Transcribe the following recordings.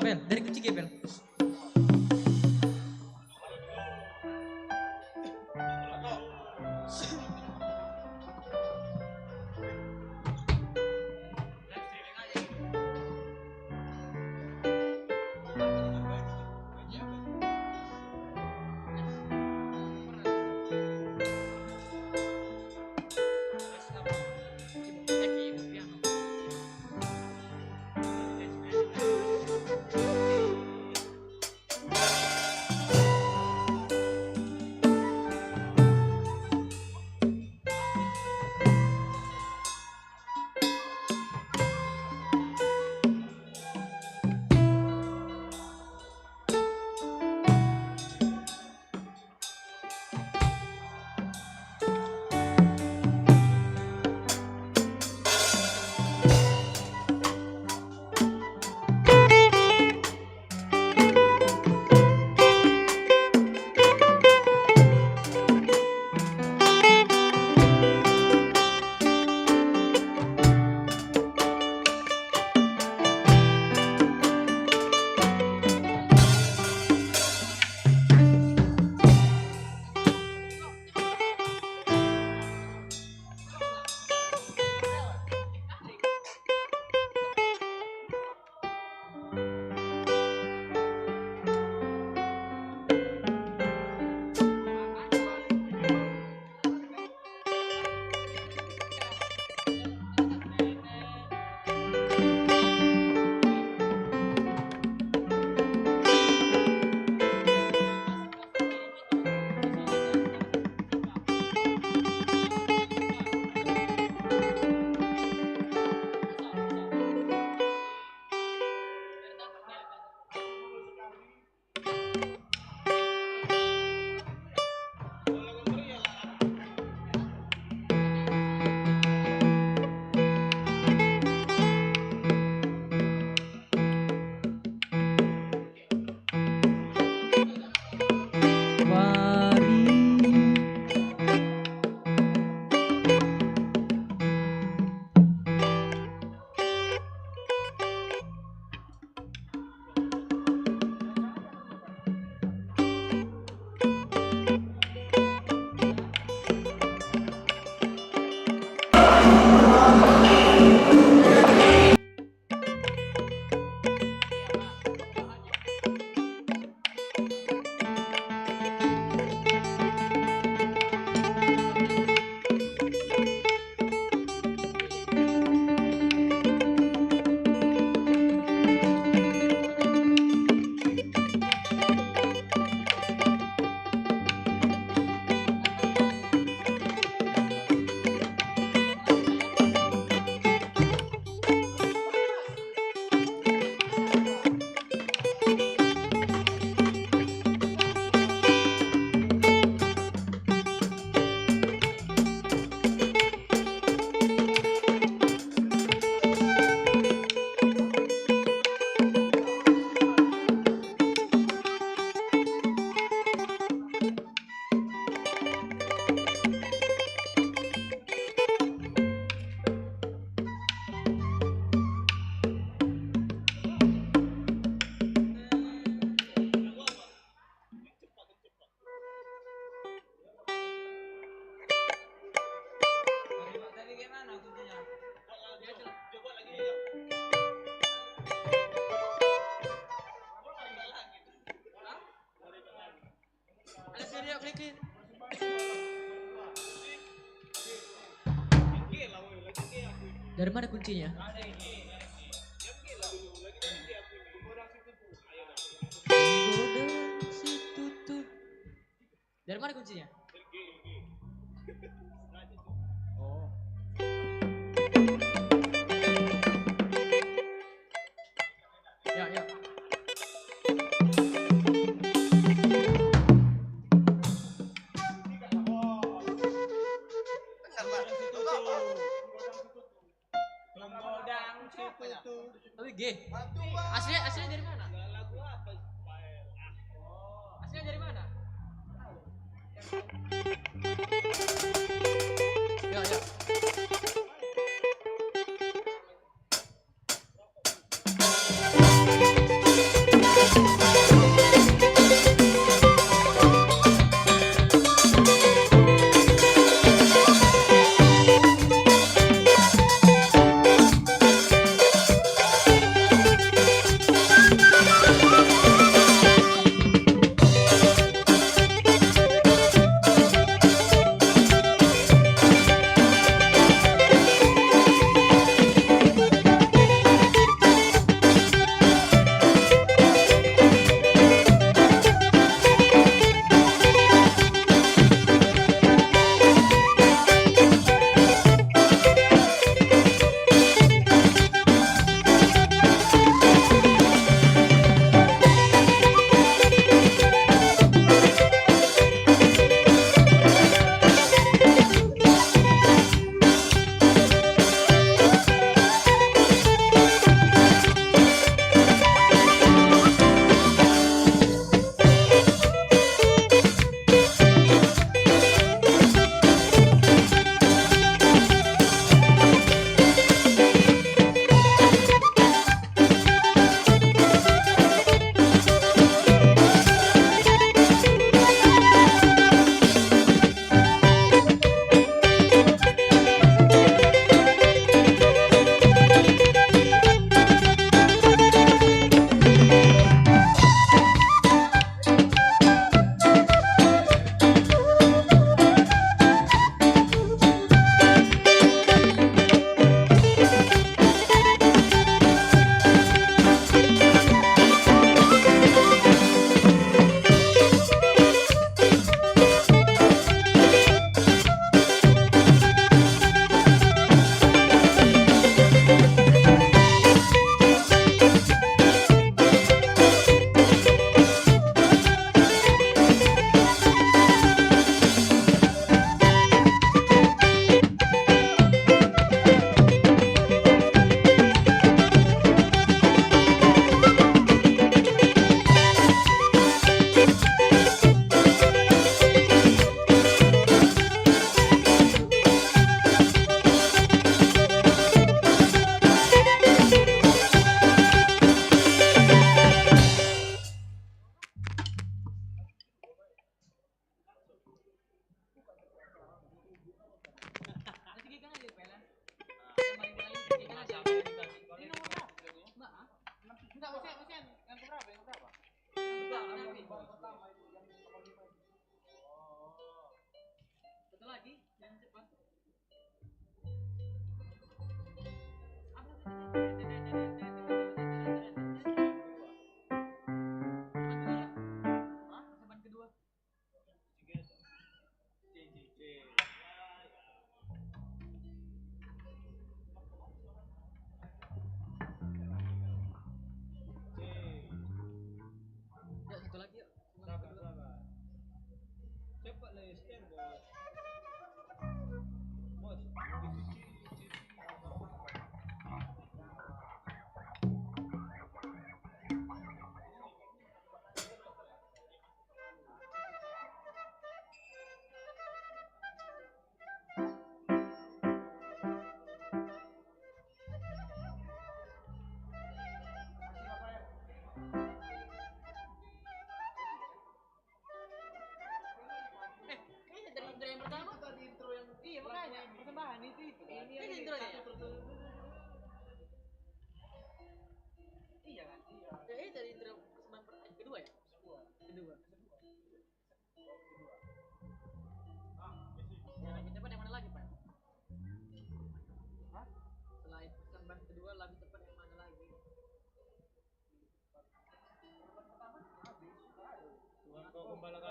Bel, dari kunci Bel. Dari mana kuncinya? Godang si tutup. Dari mana kuncinya? Oh. Ya, ya. Tapi G. Aslinya dari mana? Aslinya dari mana? Ya, ya.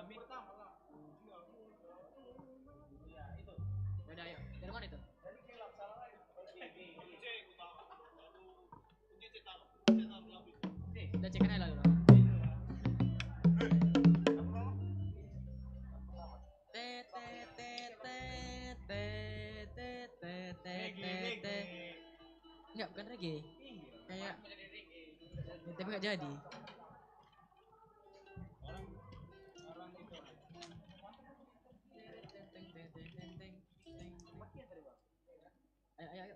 Ya udah, ayo. Dari mana itu? Udah cekan aja dulu. Enggak, bukan reggae. Kayak tapi nggak jadi. Ayo, ayo, ayo.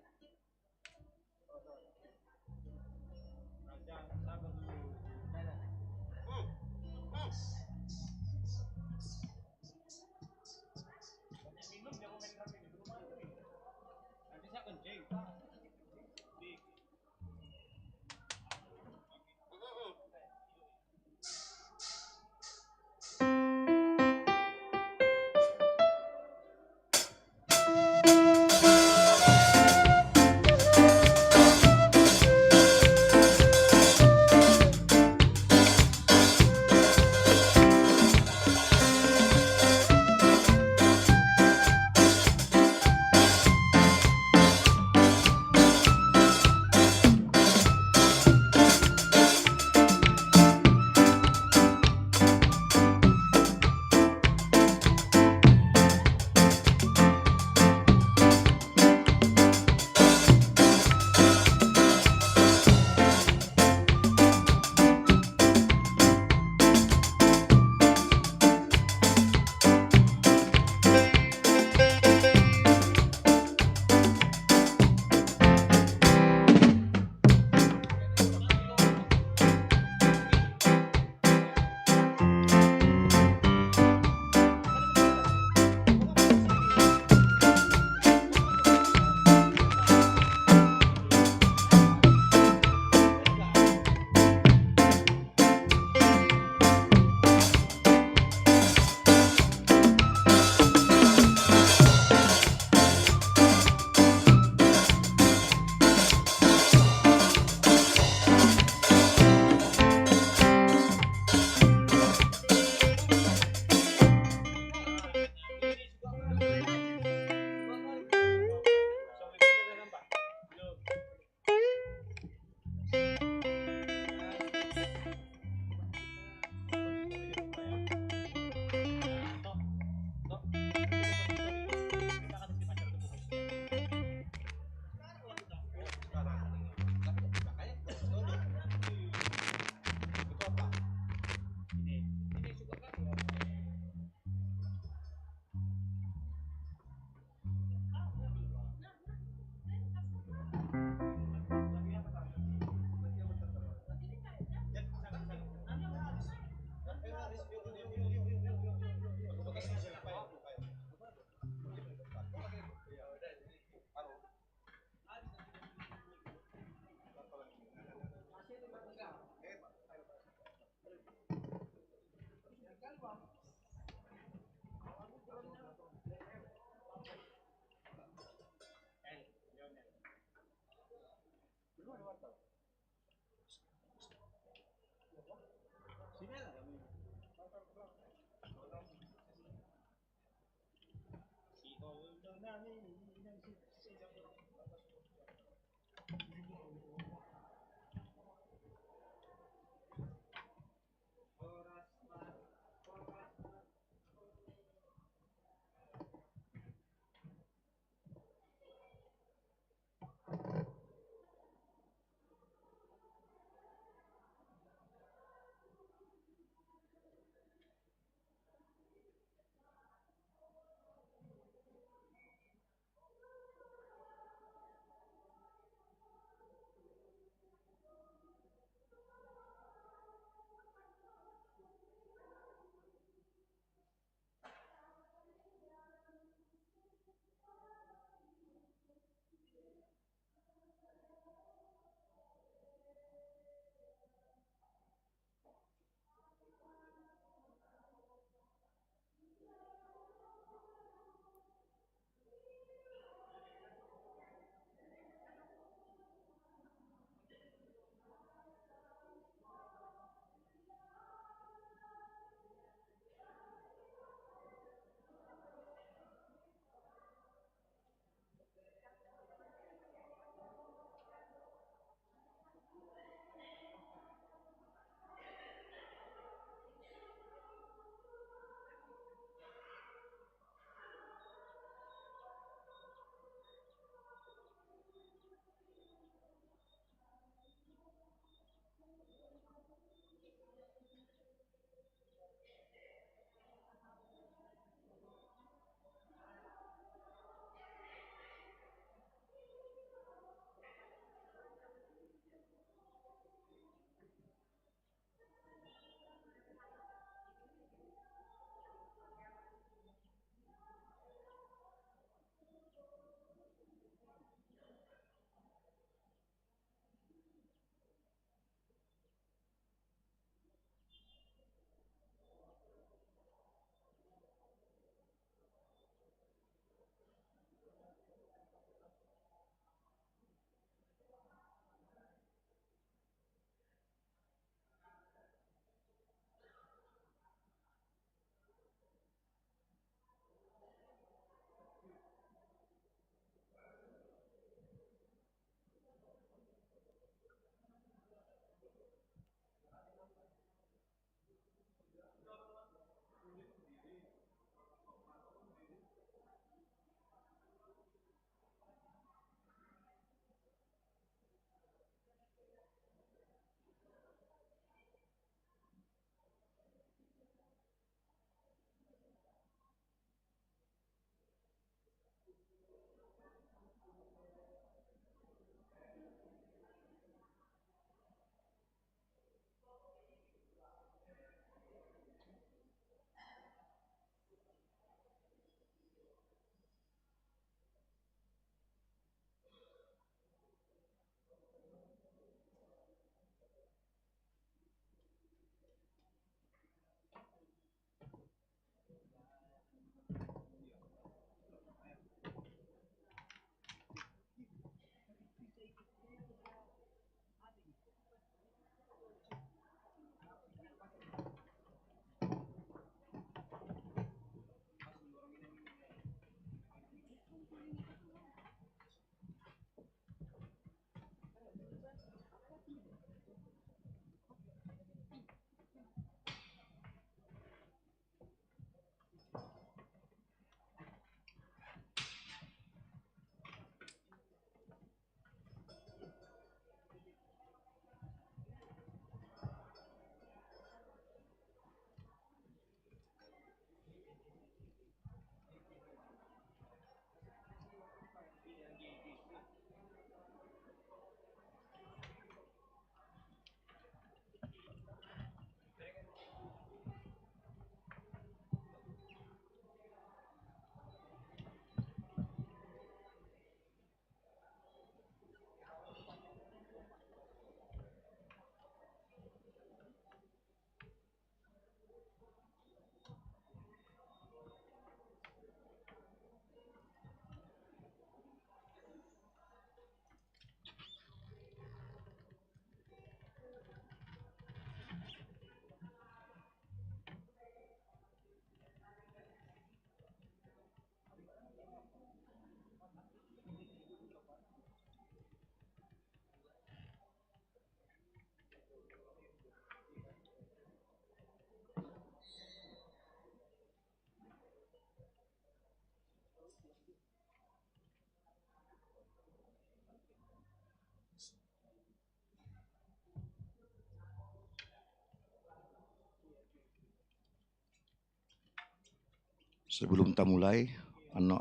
Sebelum kita mulai,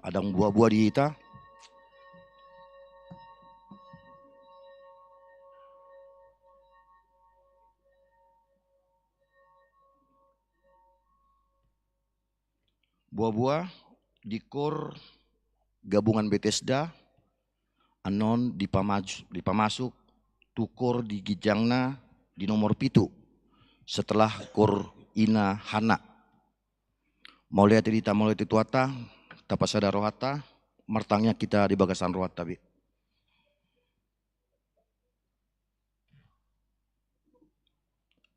ada buah-buah di kita. Buah-buah di kor gabungan Bethesda, anon dipamasuk tukor di gijangna di nomor pitu setelah kor ina hana. Mau lihat cerita mau lihat tuata, tapasada rohata, martangnya kita di bagasan rohata bi.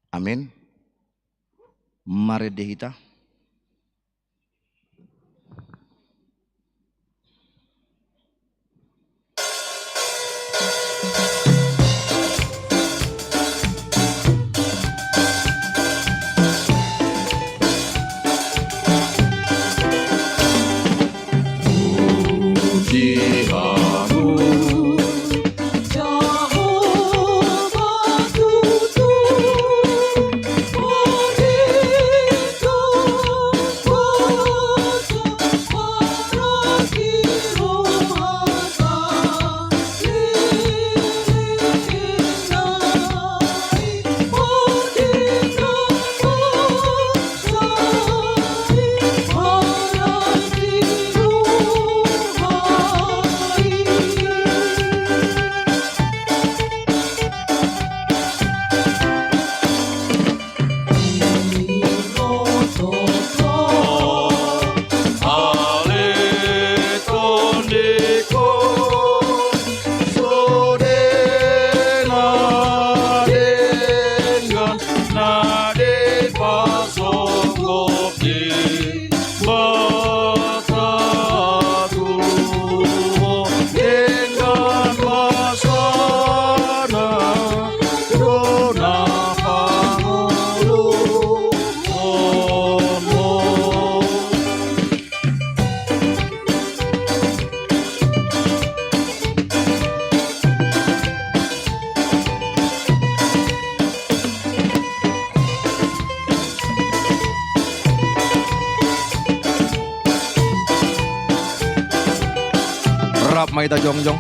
Amin. Mari dehita. Maita jongjong.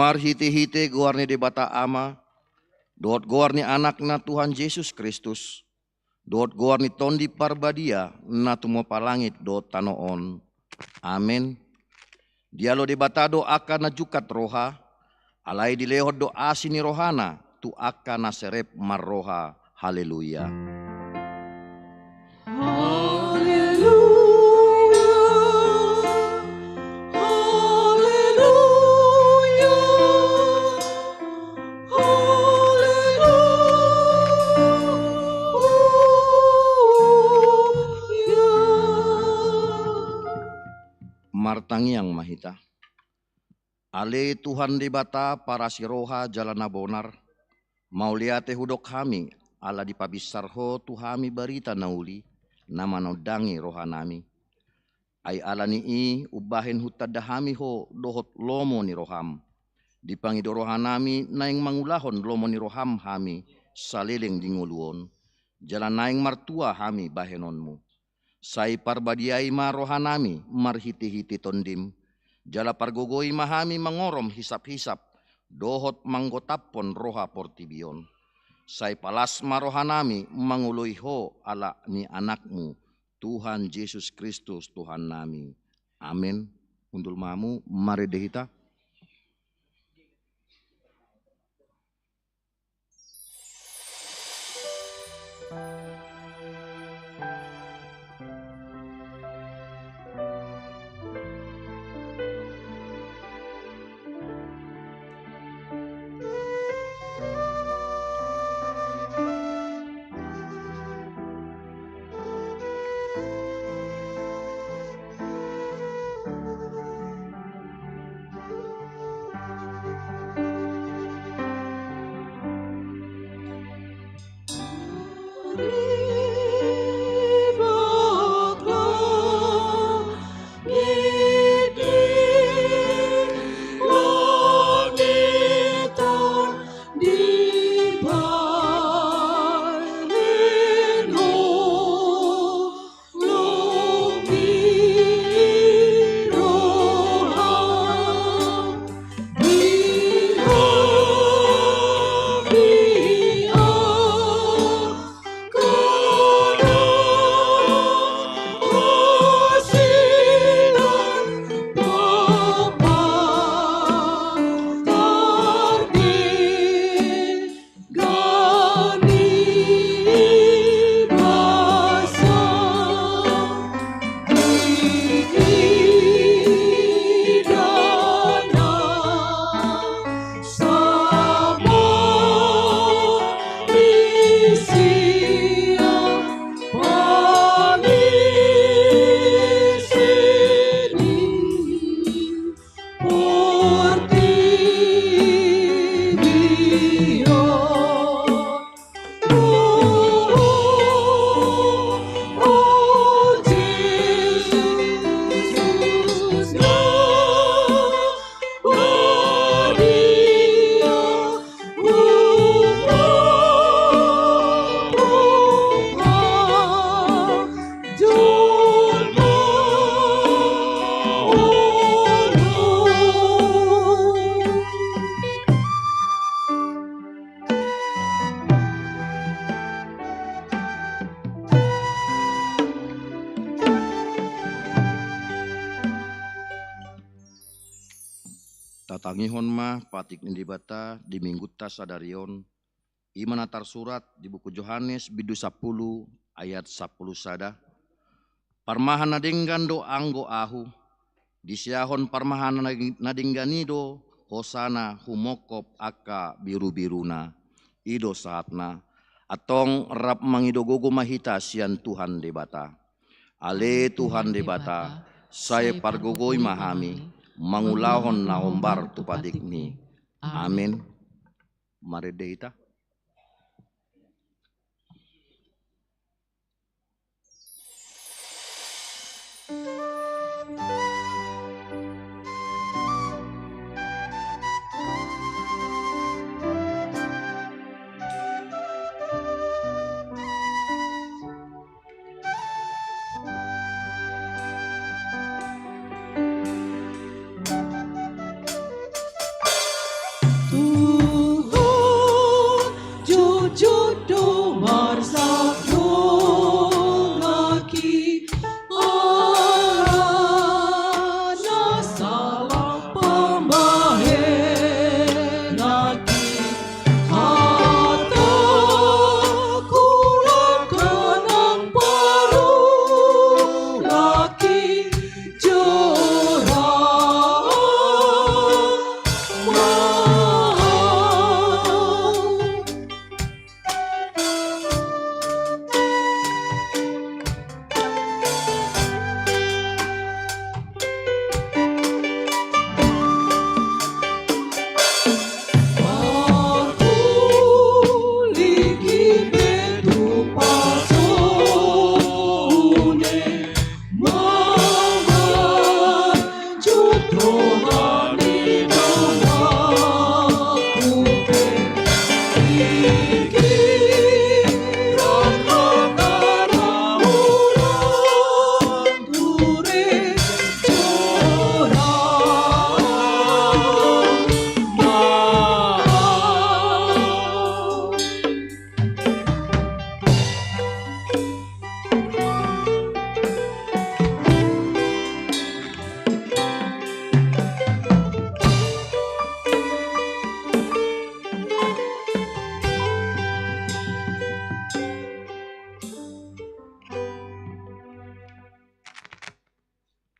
Marhite-hite goarni de bata ama, dot goarni anakna Tuhan Yesus Kristus, dot goarni tondi parbadia na tumo palangit dot tanoon. Amin. Dialo de batado akan najukat roha, alai di lehod do asini rohana, tu akan naserep marroha. Haleluya. Martangi yang mahita. Ale Tuhan di bata para siroha jalana bonar. Mau liate hudok kami ala di pabisarho tuhami barita nauli. Nama naudangi roha nami. Ay ala ni ubahin hutadahami ho dohot lomo ni roham. Dipangido roha nami naing mangulahon lomo ni roham hami. Saliling dinguluon. Jalan naing martua hami bahenonmu. Sai parbadiai ma rohanami marhiti-hiti tondim. Jala pargogoi mahami mangorom hisap-hisap. Dohot manggotapon roha portibion. Sai palas marohanami mangului ho ala ni anakmu. Tuhan Yesus Kristus Tuhan nami. Amin. Undul mamu, mari dehita. Tatangihon mah patik nindibata di mingguta sadarion. Imanatar surat di buku Yohanes bidu 10 ayat 10 sada. Parmahan nadinggan do anggo ahu. Disiahon parmahan nadingganido hosana humokop aka biru-biruna. Ido saatna. Atong rap mangido gogo mahita sian Tuhan debata. Ale Tuhan debata. Saya pargogoi mahami. Mangulahon na hombar tupadikni. Amin. Mari dehita.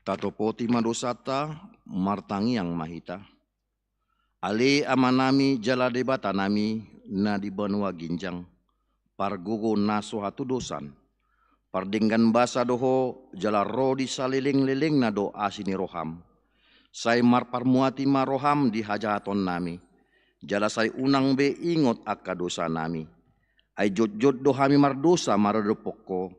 Tatopoti madosata martangi yang mahita. Ale amanami jala debata nami na di banua ginjang. Pargogo naso hatu dosan. Pardinggan basa doho jala rodi saliling-liling na do asini roham. Say marparmuati maroham di hajaton nami. Jala say unang be ingot akka dosa nami. Ay jot-jot do hami mardosa maradopoko.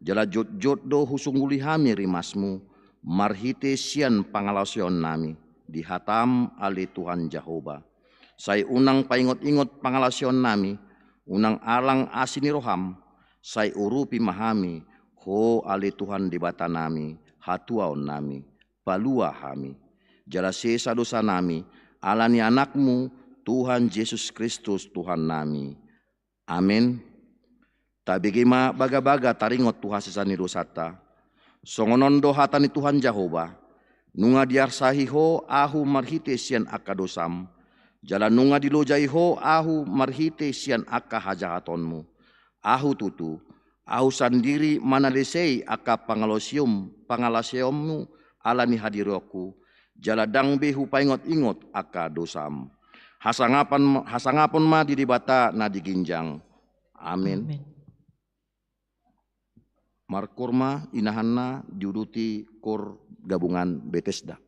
Jala jot-jot do husungguli hami rimasmu. Marhite sian pangalasyon nami. Di hatam ali Tuhan Jehovah. Say unang paingot-ingot pangalasyon nami. Unang alang asini roham. Say urupi mahami. Ho ali Tuhan di bata nami. Hatuaon nami. Palua hami. Jala sesa dosa nami. Alani anakmu. Tuhan Yesus Kristus Tuhan nami. Amin. Tabigima baga-baga taringot Tuhan sesani dosata. Songonondo hatani Tuhan Jehovah. Nunga diarsahiho ahu marhite sian akka dosam. Jala nunga dilojaiho ahu marhite sian akka hajahatonmu. Ahu tutu. Ahu sandiri manalesei akka pangalasyommu alani hadiroku. Jala dangbe hupaingot-ingot akka dosam. Hasangapon ma didibata na diginjang. Amin. Amin. Markurma inahanna diuduti kor gabungan Bethesda.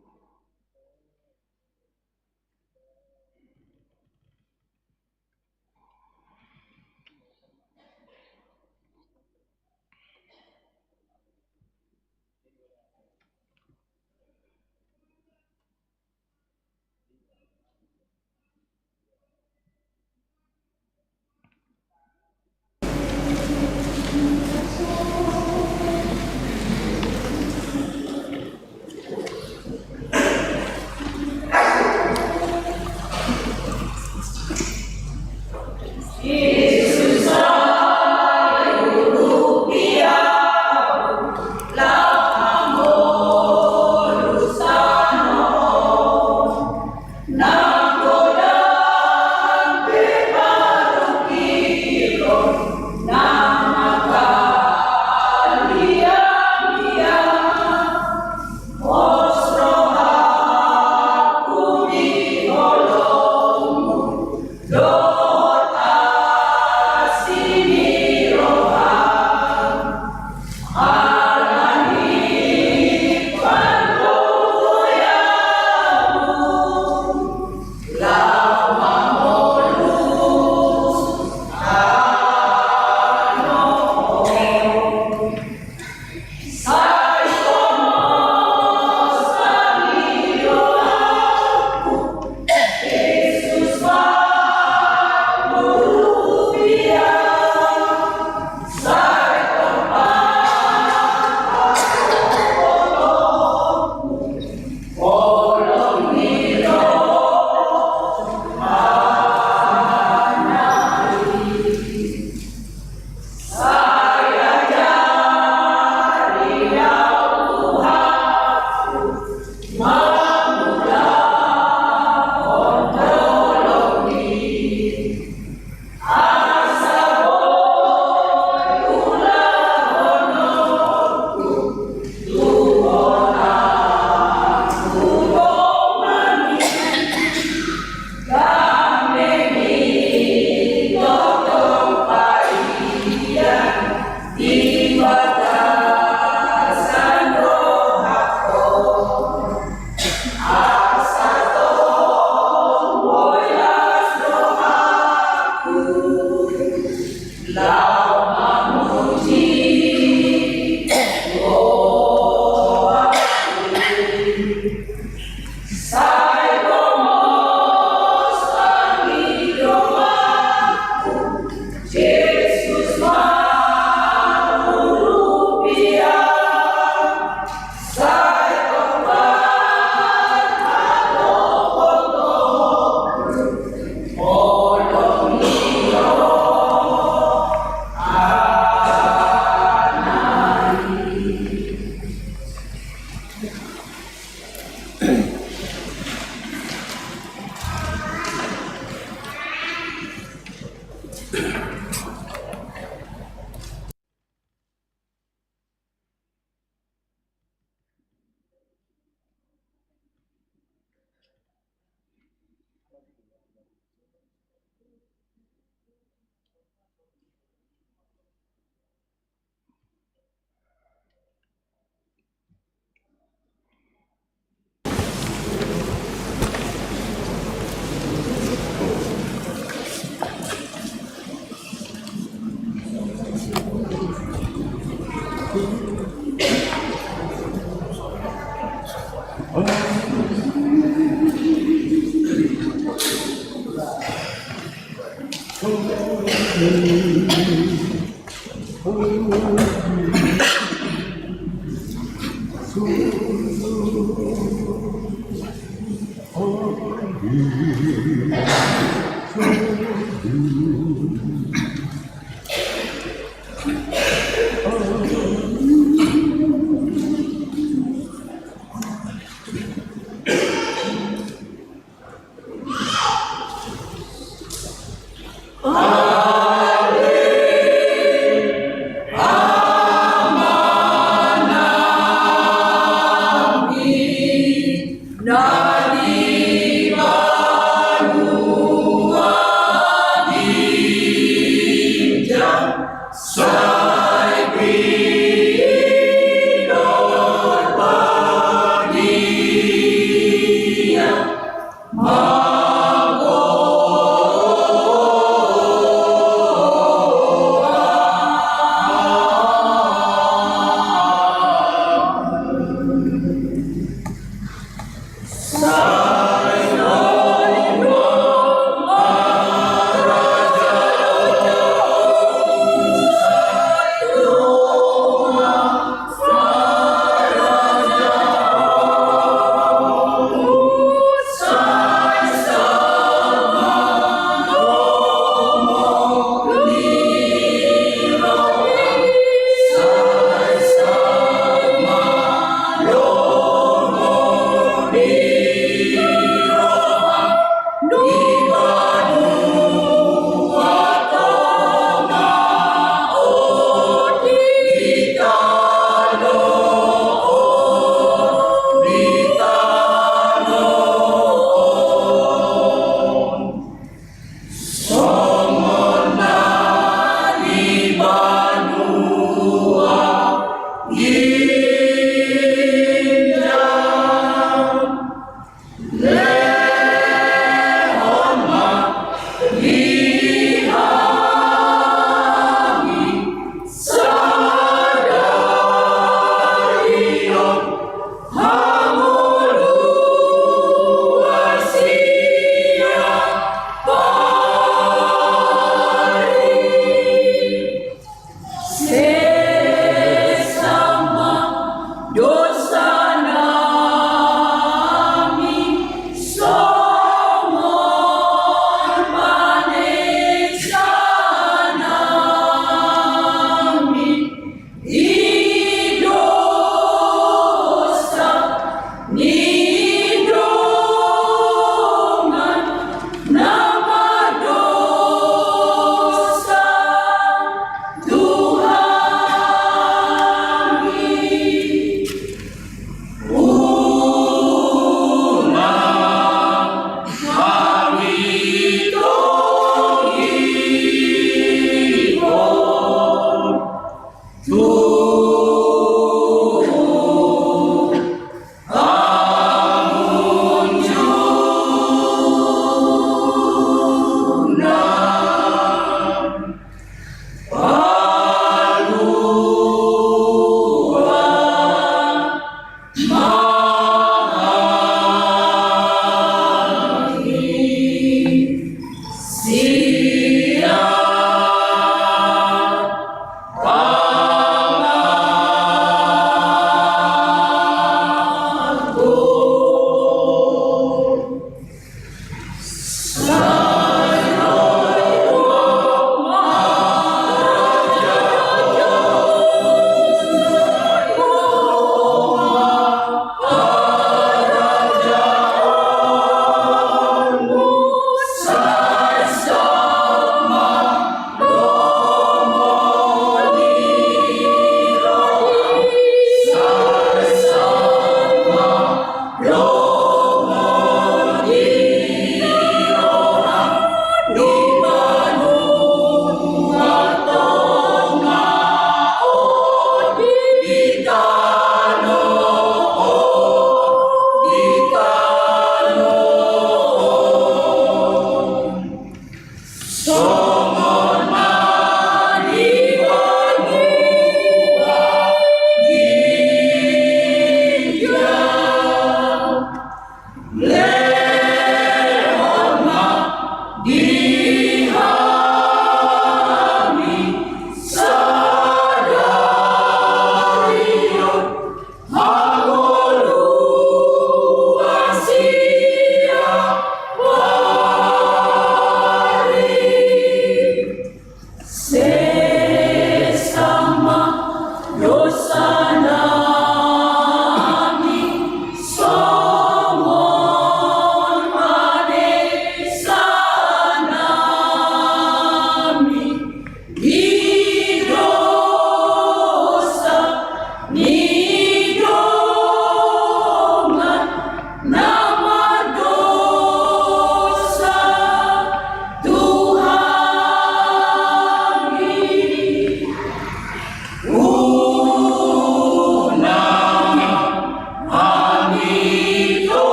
Amen.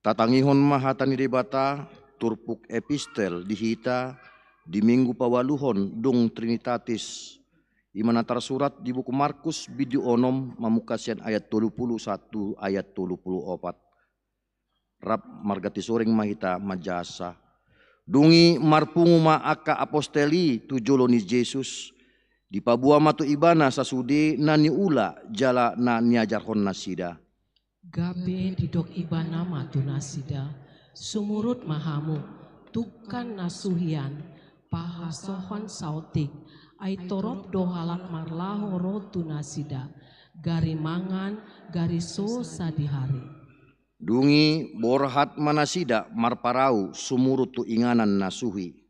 Tatangihon mahatani debata turpuk epistel dihita di minggu pawaluhon dung Trinitatis imana tersurat di buku Markus bidu onom mamukasian ayat 21 ayat 24. Rap margati soring mahita majasa dungi marpungu ma aka aposteli tujoloni Yesus di pabua matu ibana sasude nani ula jala na niajarhon nasida. Gabe didok ibana matu nasida, sumurut mahamu, tukan nasuhian, pahasohon sautik, aitorop dohalak marlaho rotu nasida, gari mangan, gari so sadihari. Dungi borhat manasida marparau sumurut tu inganan nasuhi.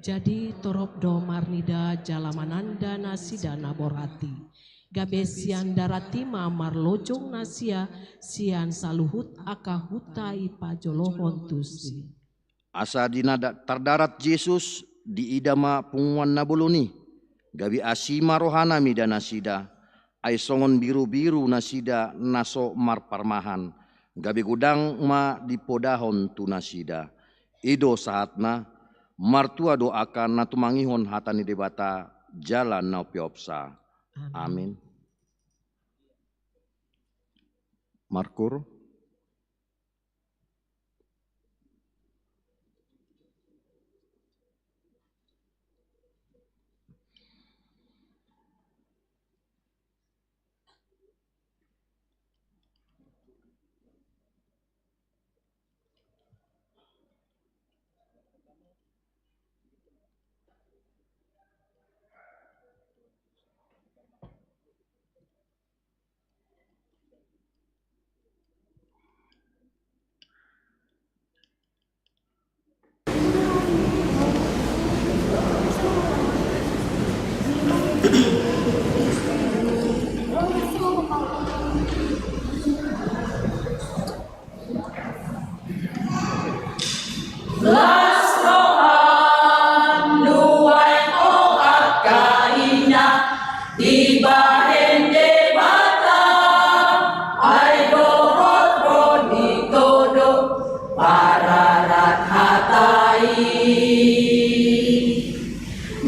Jadi torop do marnida jalamananda nasida naborhati. Gabe sian daratima marlojong nasia sian saluhut aka hutai pajolohon tusi. Asa dinada terdarat Yesus di idama punguan nabuluni. Gabi asima rohana mida nasida. Ai songon biru-biru nasida naso marparmahan. Gabi gudang ma di podahon tu nasida. Ido saatna martua doakan natumangihon hatani debata jalan naupiopsa. Amin. Markur.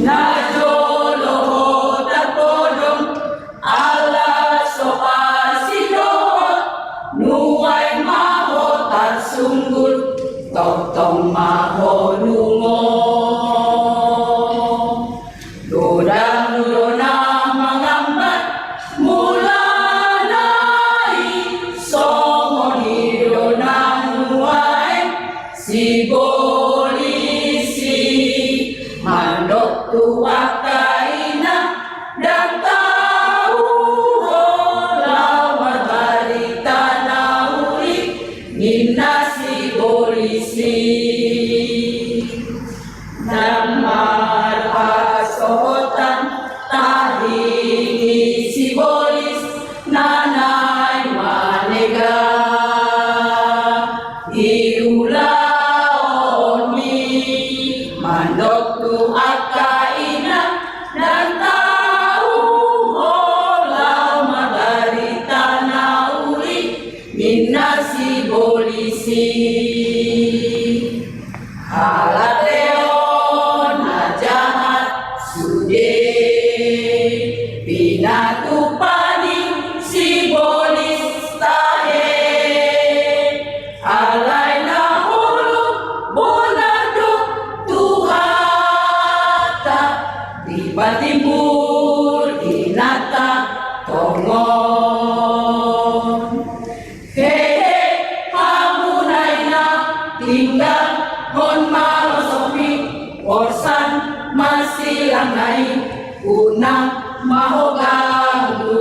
Najolo tak podong Allah soal pinatupani simbolis tahe alay na hulog bonadok tuhata di patimbul inata tongon hehe hamunay na tinggal hon marosopi orsan masilanay unang mahogalu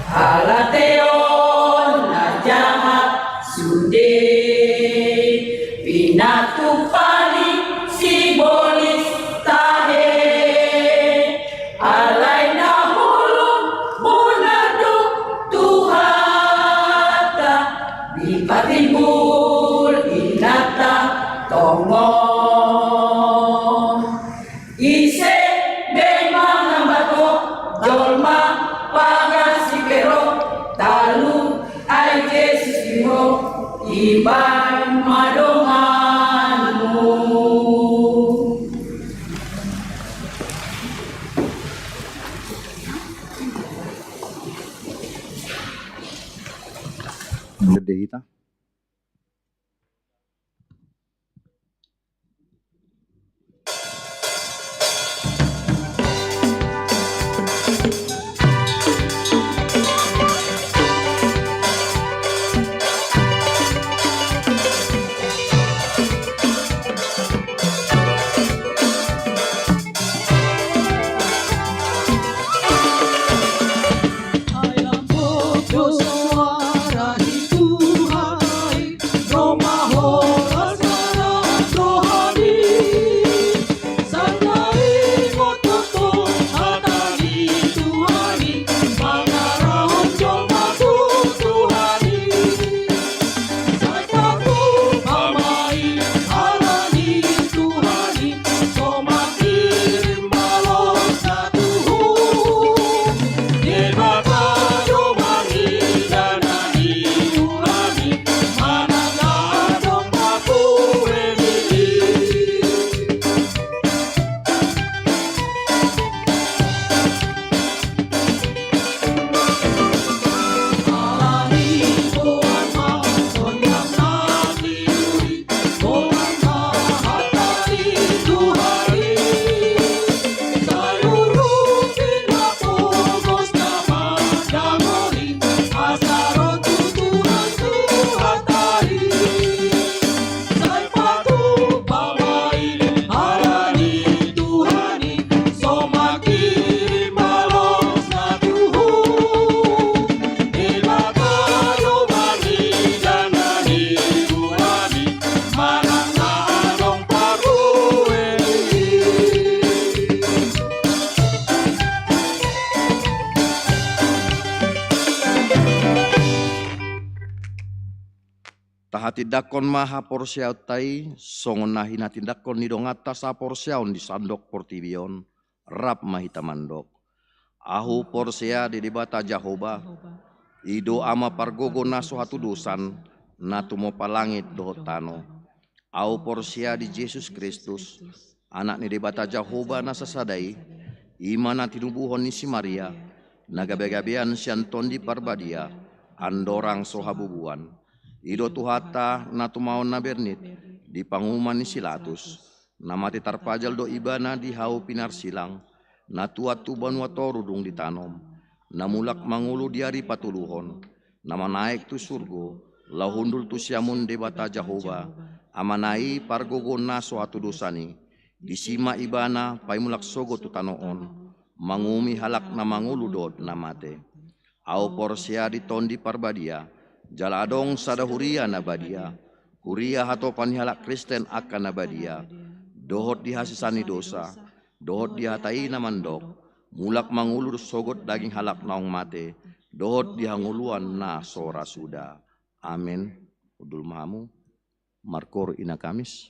halateon na jahat sude pinatupani simbolis tahe alay na hulog bonadok tuhata di patimbul inata tongon ise memang nambato jolma pagasipero talu ay Jesus biro iban madonganmu. Dehita. Tahati-dakon maha porsiaw tai, songon nahi natindakon nidong atas a porsiaon di sandok portibion, rap mahita mandok. Ahu porsia di dibata Jahoba, ido ama pargogo naso hatu dusan, natumo palangit dohotano. Au porsia di Yesus Kristus, anak ni dibata Jahoba nasasadai, imana tinubuhon ni si Maria, nagabegabean sianton di parbadia, andorang sohabubuan. Ido tuhata natumaon na bernit di panguman ni Silatus namati tarpajal do ibana di hau pinar silang natuat tuban watorudung ditanom namulak mangulu diari patuluhon nama naik tu surgo lahundul tu siamun debata Jahoba amanai pargogon na suatu dosani disima ibana paimulak sogo tu tanoon mangumi halak na mangulu dod namate au porsia di tondi parbadia jaladong sada huria nabadia, huria hato panihalak Kristen akan nabadia, dohot dihasisani dosa, dohot dihatai namandok, mulak mangulur sogot daging halak naong mate, dohot dihanguluan na sora suda. Amin. Udul mahamu, Markor ina Kamis.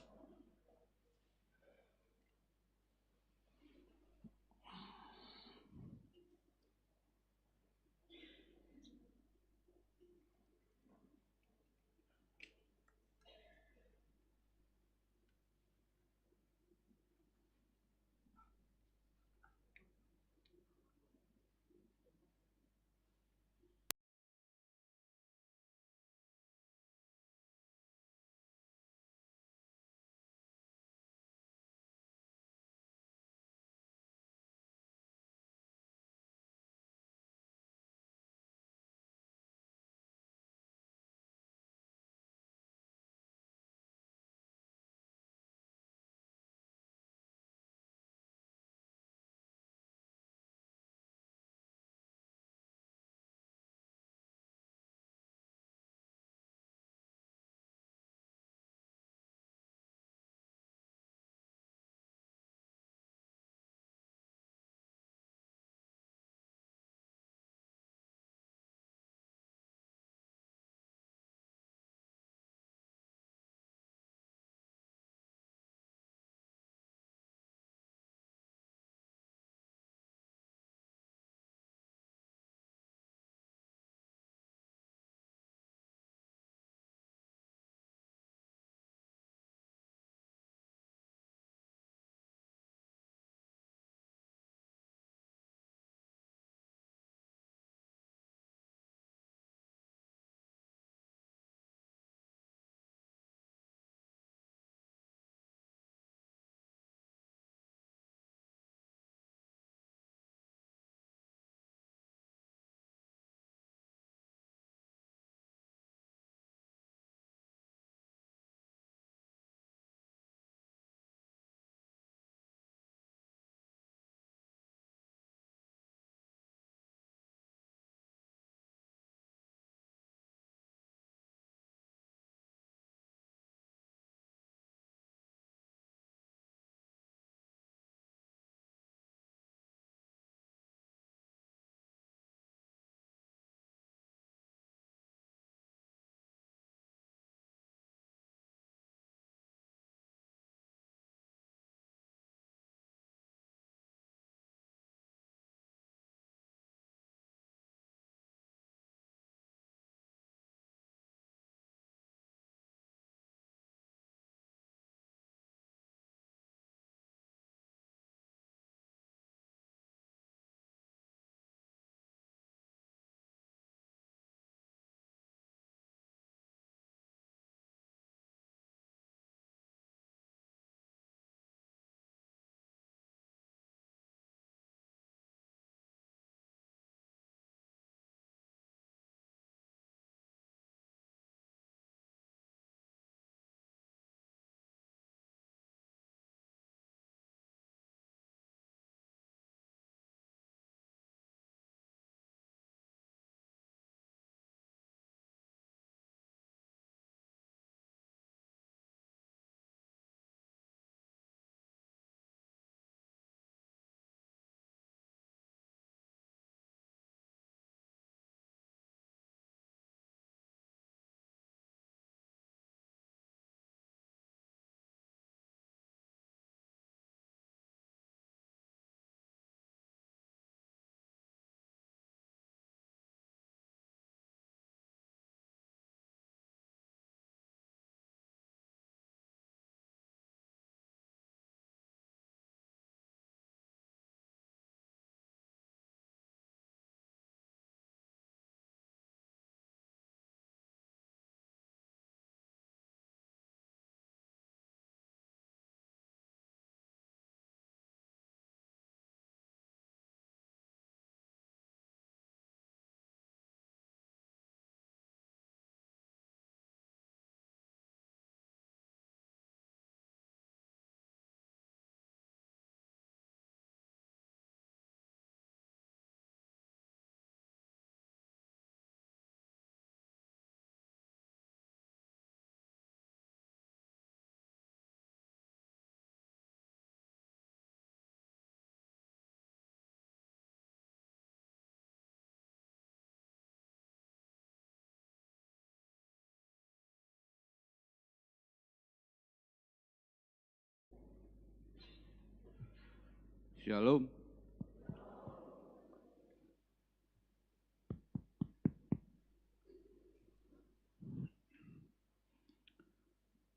Shalom.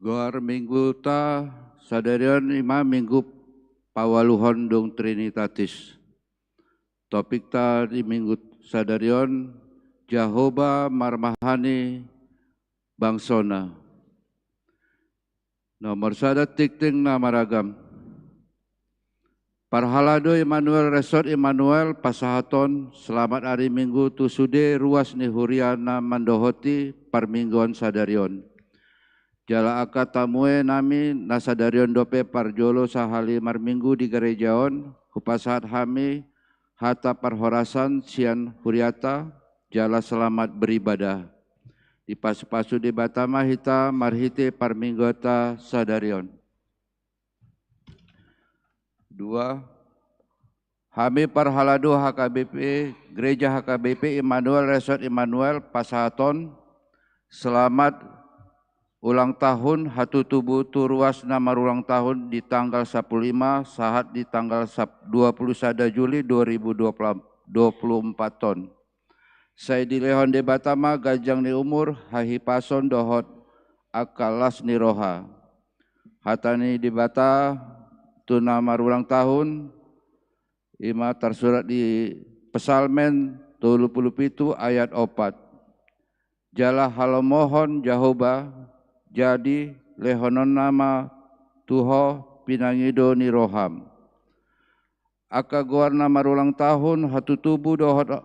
Goar minggu ta sadarian ima minggu pawaluhon dong Trinitatis. Topik ta di minggu sadarion Jehovah marmahani bangsona. Nomor sada tikting na maragam. Parhalado Emmanuel Resort Emmanuel Pasahaton selamat hari Minggu tu sude ruas ni huriana mandohoti parmingguan sadarion. Jala akat tamue nami nasadarion dope parjolo sahali marminggu di gerejaon hupasahat hami hata parhorasan sian huriata jala selamat beribadah. Di pasu-pasu di Batama hita marhite parminggota sadarion. 2. Hami parhalado HKBP Gereja HKBP Emmanuel Resort Emmanuel Pasahaton selamat ulang tahun hatu tubuh tu ruas nama ulang tahun di tanggal 15 saat di tanggal 21 Juli 2024 ton. Saya di lehon de Batama gajang ni umur hahi pason dohot akalas ni roha. Hatani di Bata tu nama ulang tahun ima tersurat di Pesalmen 37 ayat 4. Jala halomohon Jehovah jadi lehonon nama Tuho pinangido ni roham. Aka goar nama ulang tahun hatu tubuh dohot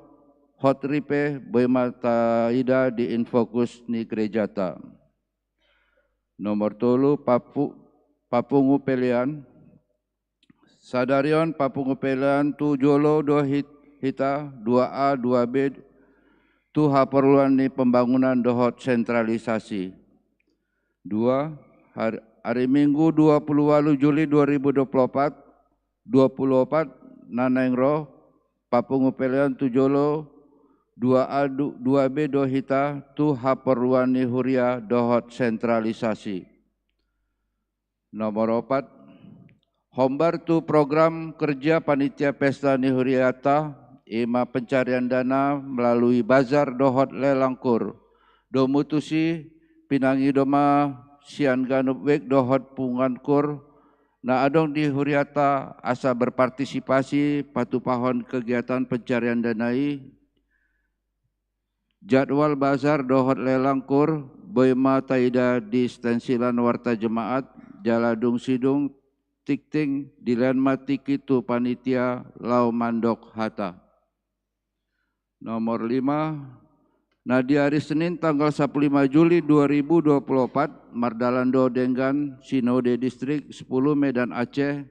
hot ripe boimata ida di infokus ni gerejata. Nomor 3 papungu pelian. Sadarion papungu pelian tu jolo do hita 2A 2B tu haperluan ni pembangunan dohot sentralisasi. 2. Hari Minggu 28 Juli 2024 Naneng roh papungu pelian tu jolo 2A 2B do hita tu haperluan ni huria dohot sentralisasi. Nomor 4. Hombar tu program kerja panitia pesta ni huriata ima pencarian dana melalui bazar dohot lelangkur. Do mutusi pinangi doma sian ganup wek dohot pungankur na adong di huriata asa berpartisipasi patu pahon kegiatan pencarian danai jadwal bazar dohot lelangkur boima taida di stensilan warta jemaat jaladung sidung tikting dilan mati kitu panitia lau mandok hata. Nomor 5. Nah di hari Senin tanggal 15 Juli 2024 Mardalando Denggan Sinode Distrik 10 Medan Aceh.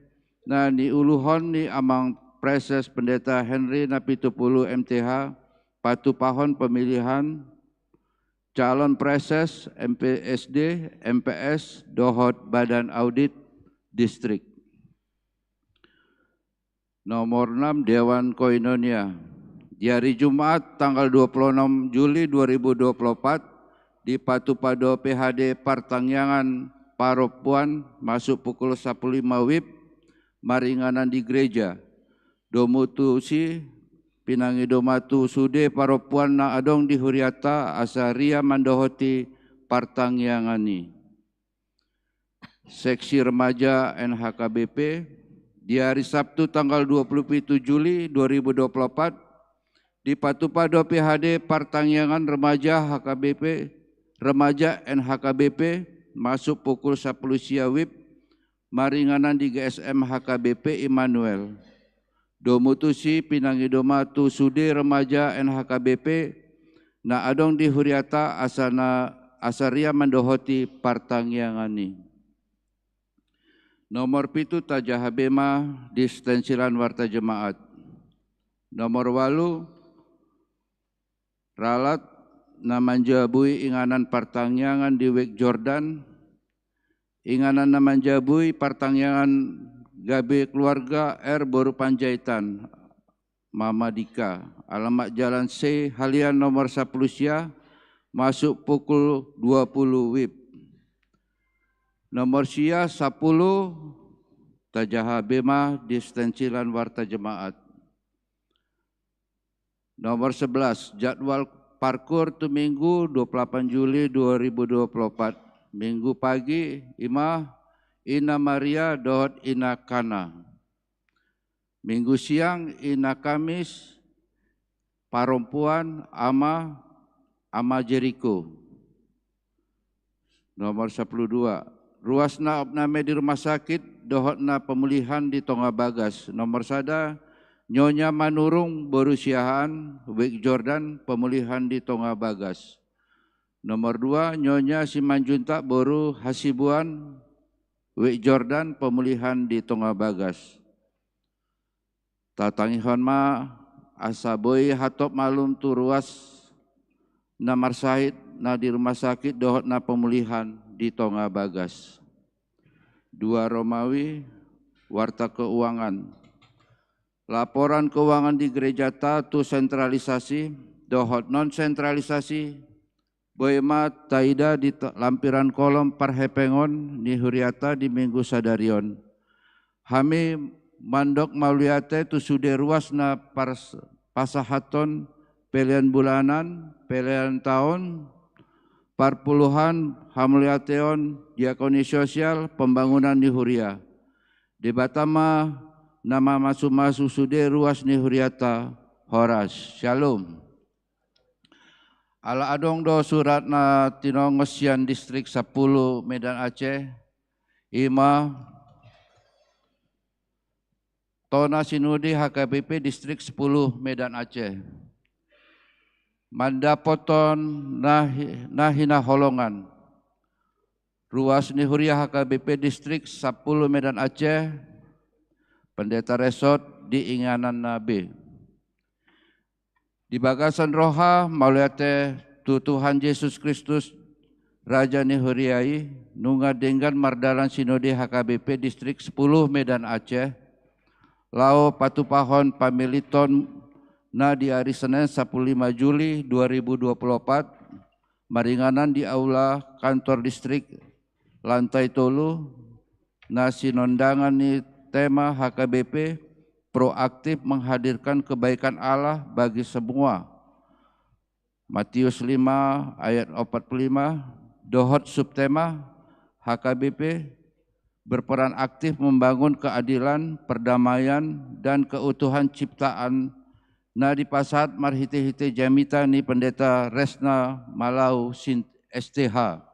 Nah ni uluhon ni amang Preses Pendeta Henry Napitupulu MTH patu pahon pemilihan calon Preses MPSD MPS dohot Badan Audit Distrik. Nomor 6 Dewan Koinonia. Di hari Jumat tanggal 26 Juli 2024 di Patupado PHD Partangyangan Paropuan masuk pukul 15 WIB maringanan di gereja. Domutusi pinangi domatu sude Paropuan na adong di huriata asaria mandohoti Partangyangani. Seksi remaja NHKBP di hari Sabtu tanggal 27 Juli 2024 di Patupado PHD Partangyangan Remaja HKBP Remaja NHKBP masuk pukul 10 siang WIB maringanan di GSM HKBP Emmanuel. Domutusi pinangi domatu sude remaja NHKBP na adong di huriata asana asaria mandohoti Partangyangani. Nomor 7 tajahabema di stensilan warta jemaat. Nomor 8 ralat namanjabui inganan Partangyangan di Wek Jordan, inganan namanjabui Partangyangan Gabe keluarga R Boru Panjaitan, Mama Dika, alamat Jalan C, Halian nomor 10 sia, masuk pukul 20 WIB. Nomor sia 10 Tajaha Bema Distensilan Warta Jemaat. Nomor 11, jadwal parkur tu Minggu 28 Juli 2024. Minggu pagi, Imah Ina Maria Dohot Ina Kana. Minggu siang, Ina Kamis, Perempuan Ama Jeriko. Nomor 12, ruasna opname di rumah sakit, dohotna pemulihan di Tonga Bagas. Nomor 1, Nyonya Manurung Borusiahan, Wik Jordan, pemulihan di Tonga Bagas. Nomor 2, Nyonya Simanjuntak Boru Hasibuan, Wik Jordan, pemulihan di Tonga Bagas. Tatangihon ma asaboi hatop malum tu ruas namar sahid na di rumah sakit dohot na pemulihan di Tonga Bagas. 2 Romawi, Warta Keuangan. Laporan keuangan di gereja tu sentralisasi, dohot non sentralisasi, boema taida di lampiran kolom parhepengon ni huriata di minggu sadarion. Hami mandok mauliate tu sude ruas na pasahaton pelian bulanan, pelian tahun, parpuluhan hamuliateon diakoni sosial pembangunan di huria. Di Batama nama masu-masu sude ruas ni huriata horas. Shalom. Ala adong do surat na tinongosian distrik 10 Medan Aceh, Ima Tona Sinudi HKBP distrik 10 Medan Aceh. Mandapoton Nahina Holongan. Ruas ni huria HKBP distrik 10 Medan Aceh. Pendeta Resort di Inganan Nabi. Di Bagasan Roha mauliate Tuhan Yesus Kristus Raja Nihuriai nunga dengan mardalan sinode HKBP distrik 10 Medan Aceh. Lao patupahon pamiliton na di hari Senin 15 Juli 2024 maringanan di aula kantor distrik lantai tolu na sinondangan ni tema HKBP proaktif menghadirkan kebaikan Allah bagi semua. Matius 5 ayat 45, dohot subtema HKBP berperan aktif membangun keadilan, perdamaian, dan keutuhan ciptaan na di pasat marhite-hite jamita ni pendeta Resna Malau STH.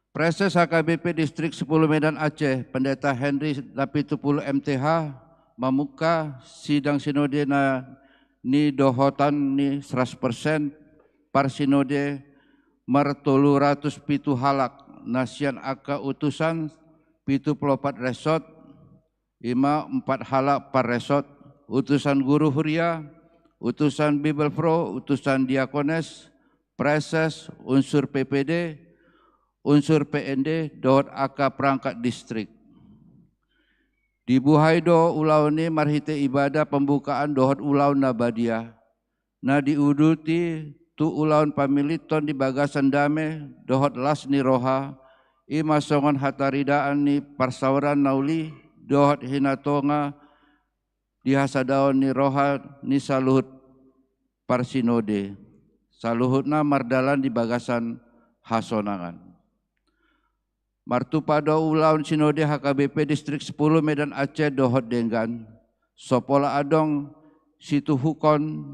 Preses HKBP Distrik 10 Medan Aceh, Pendeta Henry Lapitupulu MTH, memuka sidang sinode na ni dohotan ni 100% par sinode martolu ratus pitu halak nasian aka utusan pitu pelopat resort, 4 halak par resort, utusan guru huria, utusan Bible Pro, utusan diakones, preses, unsur PPD, unsur PND, dohot aka perangkat distrik. Di Buhaido ulau ni marhite ibadah pembukaan dohot ulau Nabadia. Na diuduti tu ulaun pamiliton di Bagasan Dame, dohot las ni roha, ima songon hataridaan ni parsawaran nauli, dohot hinatonga, di hasadaon ni roha ni saluhut parsinode. Saluhutna mardalan di Bagasan Hasonangan. Martupado ulaun sinode HKBP Distrik 10 Medan Aceh dohot denggan. Sopola adong situ hukon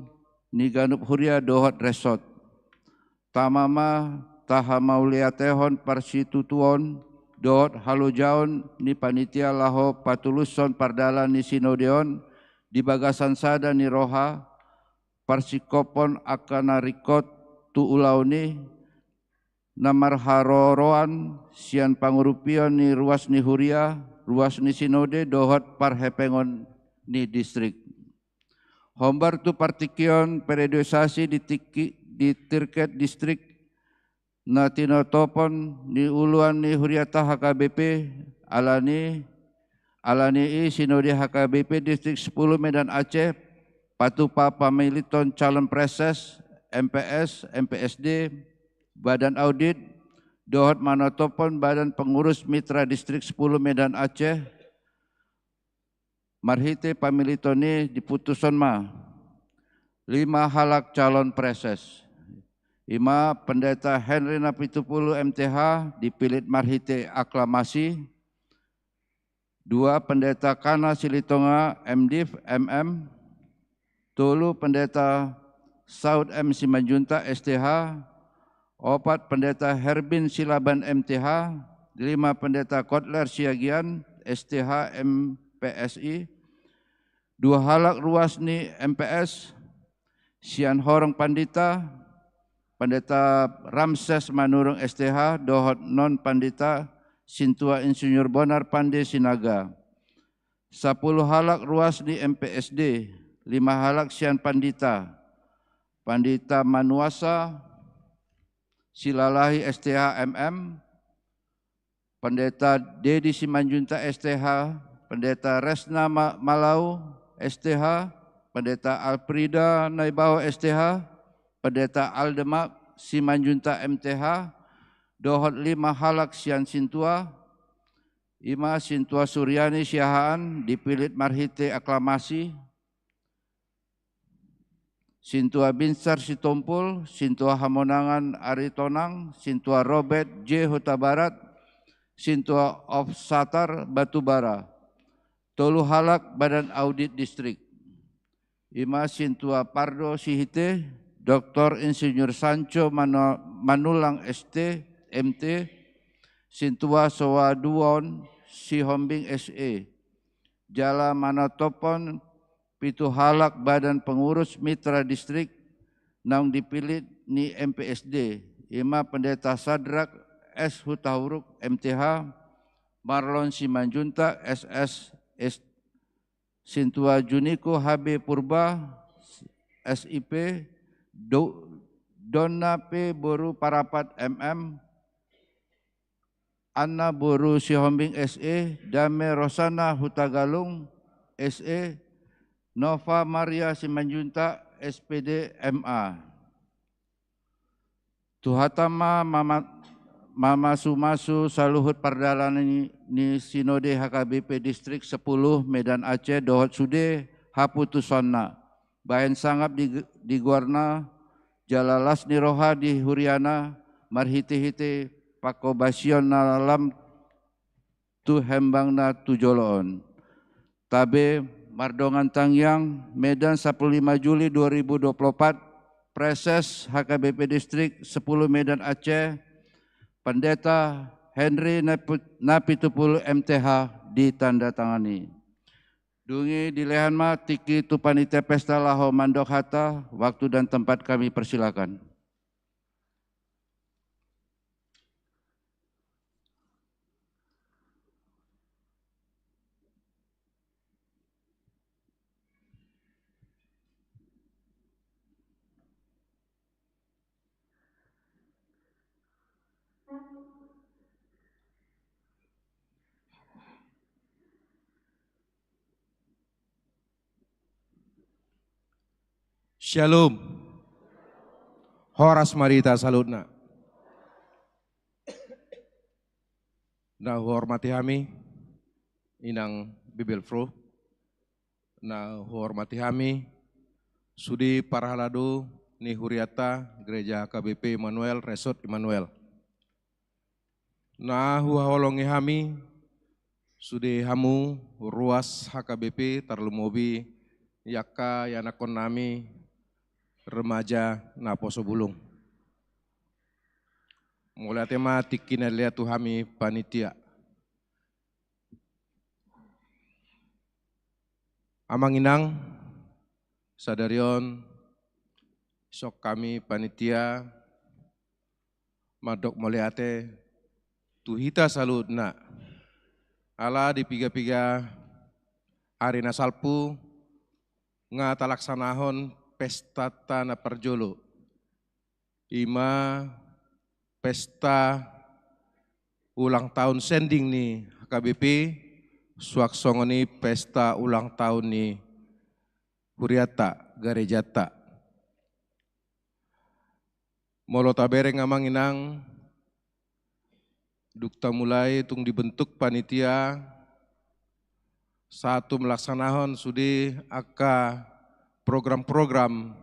ni ganup huria dohot resort. Tamama taha mauliatehon parsitutuon dohot halujaon ni panitia laho patuluson pardalan ni sinodeon di Bagasan Sada ni roha parsikopon akana rikot tu ulauni namar haroroan sian pangurupion ni ruas ni huria, ruas ni sinode dohot parhepengon ni distrik. Hombar tu partikion periodisasi di tirket distrik na tinotopon ni uluan ni huriata HKBP alani sinode HKBP distrik 10 Medan Aceh patupa pamiliton calon preses MPS, MPSD, Badan Audit, dohot manotopon Badan Pengurus Mitra Distrik 10 Medan Aceh, marhite pamilitoni diputusan ma 5 halak calon preses. Ima Pendeta Henry Napitupulu MTH dipilih marhite aklamasi. 2 Pendeta Kana Silitonga MDiv MM. 3 Pendeta Saud M Simanjunta STH. 4 Pendeta Herbin Silaban MTH. 5 Pendeta Kotler Siagian STH MPSI. 2 halak ruasni MPS. Sian Horong Pandita. Pendeta Ramses Manurung STH. Dohot non Pandita Sintua Insinyur Bonar Pande Sinaga. 10 halak ruas di MPSD, 5 halak Sian Pandita, Pandita Manuasa, Silalahi STH MM, Pendeta Dedi Simanjunta STH, Pendeta Resna Malau STH, Pendeta Alprida Naibaho STH, Pendeta Aldemak Simanjunta MTH, dohot 5 halak Sian Sintua, 5 Sintua Suryani Siahaan dipilih marhite aklamasi, Sintua Binsar Sitompul, Sintua Hamonangan Aritonang, Sintua Robert J. Huta Barat, Sintua of Satar Batubara, 3 halak Badan Audit Distrik, 5 Sintua Pardo Sihite, Dr. Insinyur Sancho Manulang ST, MT, Sintua Soa Duon, Sihombing SE, Jala Manotopon, 7 halak Badan Pengurus Mitra Distrik, naung dipilih ni MPSD, 5 Pendeta Sadrak S. Hutahuruk MTH, Marlon Simanjunta SS, Sintua Juniko HB Purba, SIP, Donna P. Boru Parapat MM, Anna Boru Sihombing SE, Dame Rosana Hutagalung SE, Nova Maria Simanjunta SPD MA. Tuhatama Mama Sumasu Saluhut Pardalan ni Sinode HKBP Distrik 10 Medan Aceh dohot sude haputusonna. Bayan sangap di Guarna, Jalalas Niroha di Huriana, marhite-hite pakobasion nalam tu hembangna tujoloon. Tabe Mardongan Tangyang, Medan 15 Juli 2024, Preses HKBP Distrik 10 Medan Aceh, Pendeta Henry Napitupulu MTH ditandatangani. Dungi dilehan ma tiki tu panitia pesta laho mandok hata, waktu dan tempat kami persilakan. Shalom. Horas marita salutna. Na hormati kami inang Bibelfro. Na hormati kami sudi parhaladu ni Huriata Gereja KBP Immanuel Resort Immanuel. Na huaholongi kami sudi hamu ruas HKBP Tarlumobi Yaka yanakon nami remaja na Poso Bulung. Mulai tema tikin lihat tu kami panitia. Amanginang sadarion sok kami panitia madok moliate tuhita saludna ala di piga-piga arena salpu nga talaksanahon pesta tanah perjolo. Ima pesta ulang tahun sending ni HKBP, suaksongoni pesta ulang tahun ni Huriata Garejata. Molo tabere ngamanginang Dukta mulai tung dibentuk panitia satu melaksanakan sudi aka program-program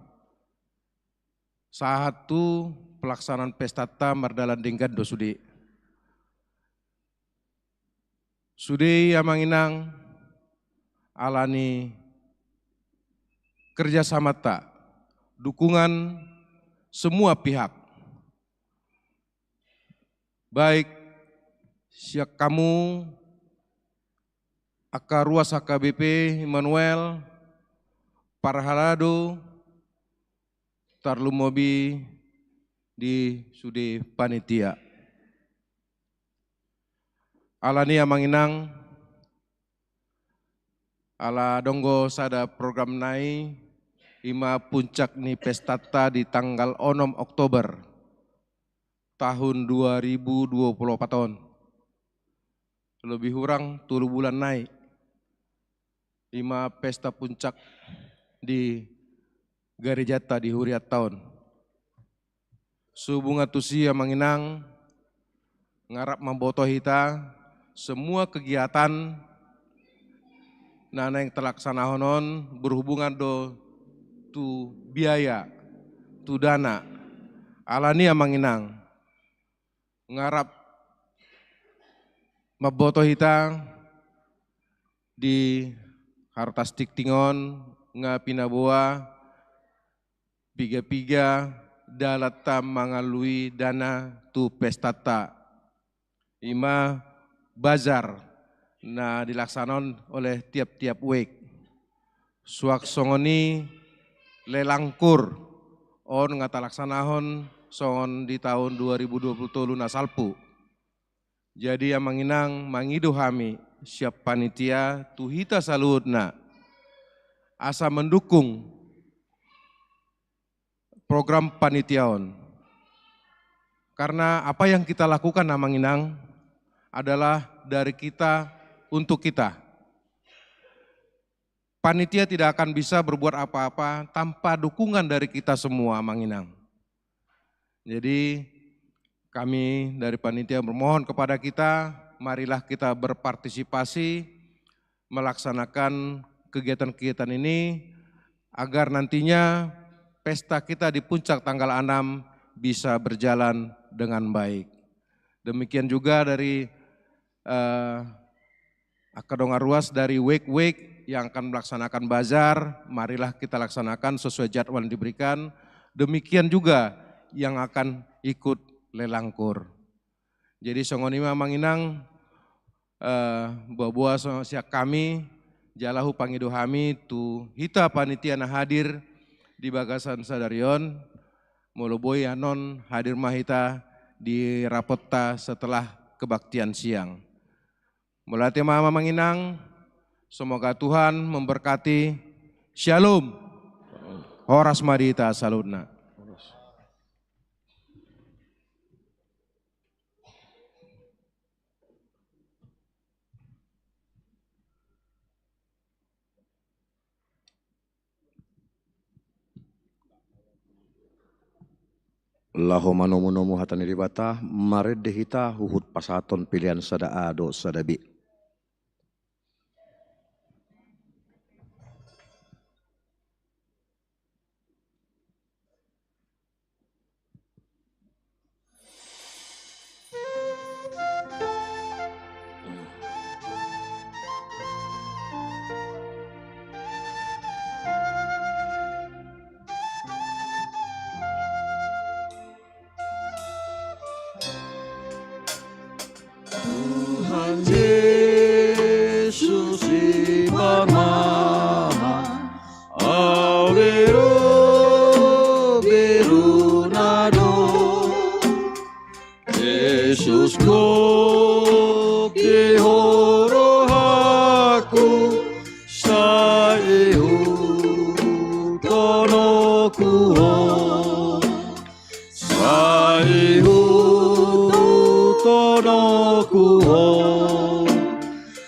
satu pelaksanaan pesta mardalan denggan do sudi. Sudi amanginang alani kerjasama tak, dukungan semua pihak. Baik siak kamu, aka ruas HKBP Immanuel, Parhalado, Tarlumobi di sudi panitia. Alani amanginang, ala donggo sada program nai, ima puncak ni pestata di tanggal 6 Oktober tahun 2024 tahun. Lebih kurang 3 bulan naik. 5 pesta puncak di Garijata di Huriat tahun. Subunga tusia manginang ngarap memboto hita semua kegiatan nana yang terlaksanahonon berhubungan tu biaya, tu dana. Alani manginang ngarap memboto hita di Hartas Tiktingon, nga pinabuah, piga-piga, dalata mengalui dana tu pestata. Ima bazar, na dilaksanakan oleh tiap-tiap week. Suak songoni lelangkur, on ngata laksanahon songon di tahun 2020 na salpu. Jadi yang manginang mangidu hami siap panitia tuhita saludna asa mendukung program panitiaon. Karena apa yang kita lakukan manginang adalah dari kita untuk kita. Panitia tidak akan bisa berbuat apa-apa tanpa dukungan dari kita semua manginang. Jadi kami dari panitia bermohon kepada kita, marilah kita berpartisipasi melaksanakan kegiatan-kegiatan ini agar nantinya pesta kita di puncak tanggal 6 bisa berjalan dengan baik. Demikian juga dari Akadonga Ruas dari wake-wake yang akan melaksanakan bazar, marilah kita laksanakan sesuai jadwal yang diberikan. Demikian juga yang akan ikut lelangkur. Jadi songonima manginang buah-buah siak kami jalahu pangidu hami tu hita panitia na hadir di bagasan sadarion moloboi anon hadir mahita di rapota setelah kebaktian siang. Mulai mama manginang, semoga Tuhan memberkati. Shalom. Horas madita saludna. Laho manomu-nomu hatani ribata, mared dehita huhut pasaton pilihan sada ado sadabi. Tuhan Yesus Ibarmaha Aurero Berunado Yesus ko kehorohaku Saehu tonokuho Saehu tonokuho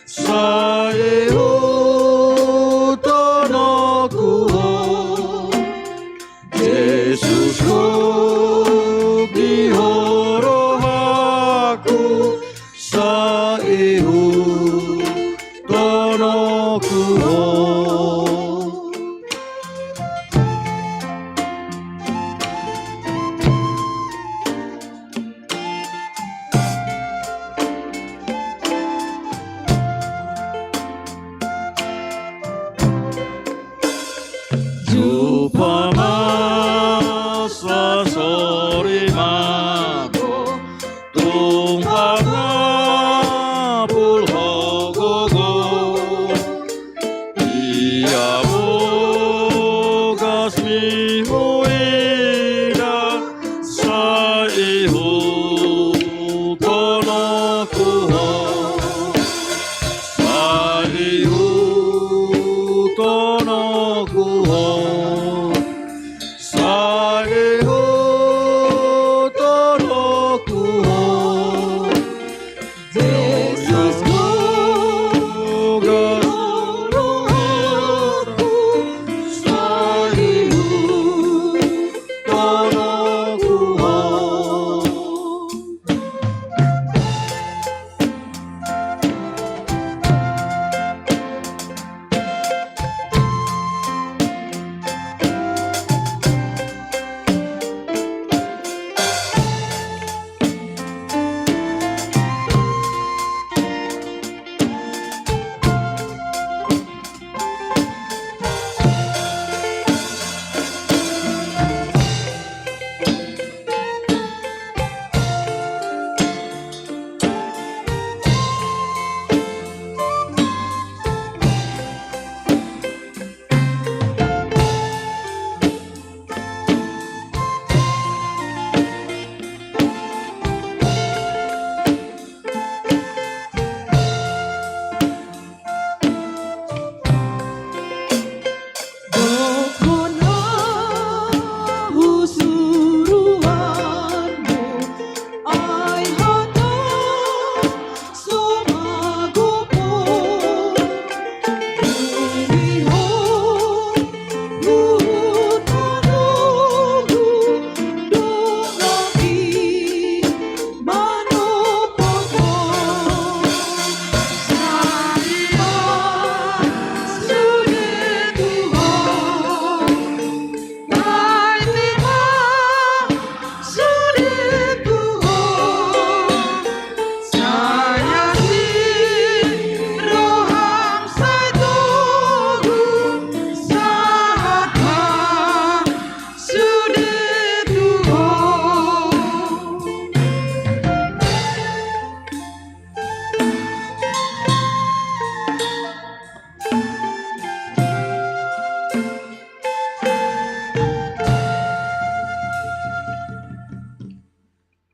Saehu tonokuho Yesus ko bihorohaku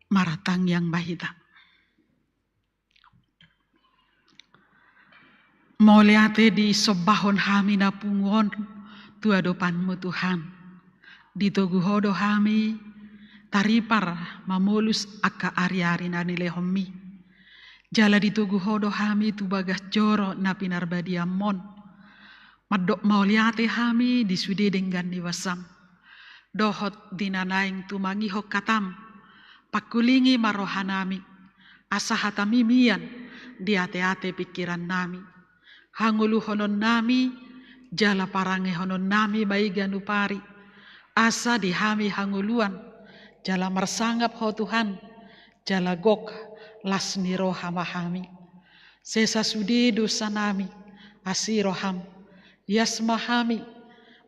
Maratang yang mahita. Mauliate di sobahon hami na pungon tuadopanmu Tuhan. Di toguhodo hami taripar mamolus aka ari-ari na nilehomi. Jala di toguhodo hami tu bagas joro na pinarbadiamon. Madok mauliate hami di sude dengan niwasam. Dohot dinanaing tumangihok katam. Pakulingi marohanami. Asahatami mian di ate-ate pikiran nami. Hangulu honon nami, jala parange honon nami baiganu pari. Asa dihami hanguluan, jala marsanggap ho Tuhan, jala gok lasni rohama hami. Sesa sudi dosa nami, asiroham, yasmahami,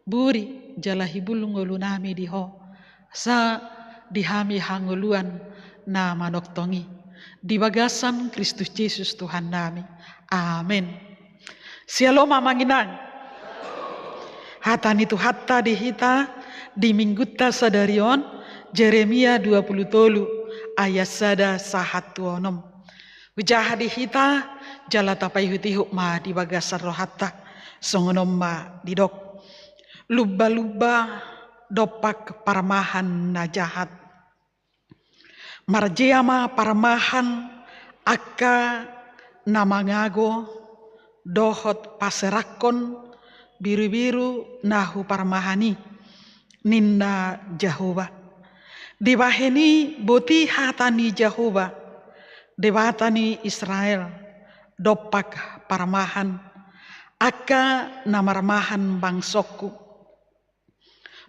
buri jala hibulungulu nami diho. Sa dihami hanguluan na manoktongi. Di bagasan Kristus Yesus Tuhan nami. Amin. Shalom manginang. Hatan itu hatta dihita di minggutta sadarion Jeremia 20 ayat sada sahat tuonom. Ujah dihita jala tapai hutihuk ma di bagasar rohatta songonom ma didok. Lubba-lubba dopak parmahan na jahat. Marjeama parmahan akka namangago dohot paserakon biru-biru nahu parmahani ninna Jehovah. Dibaheni boti hatani Jehovah. Debatani Israel dopak parmahan aka namarmahan bangsoku.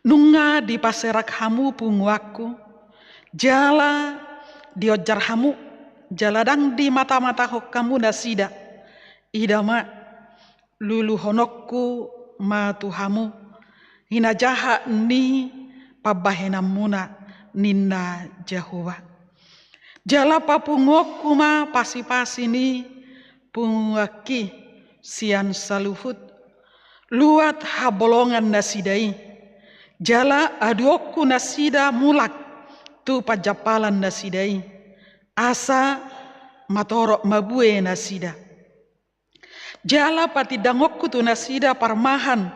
Nunga di paserak hamu punguaku, jala diojar hamu, jaladang di mata-mata hokamu nasida. Idama lulu honokku ma tuhamu, hina jaha ni pabahenamuna ninna Jehovah. Jala papungoku ma pasi-pasi ni punguaki sian saluhut, luat habolongan nasidai. Jala aduoku nasida mulak tu pajapalan nasidai. Asa matorok mabue nasida. Jala patidangokku tu nasida parmahan,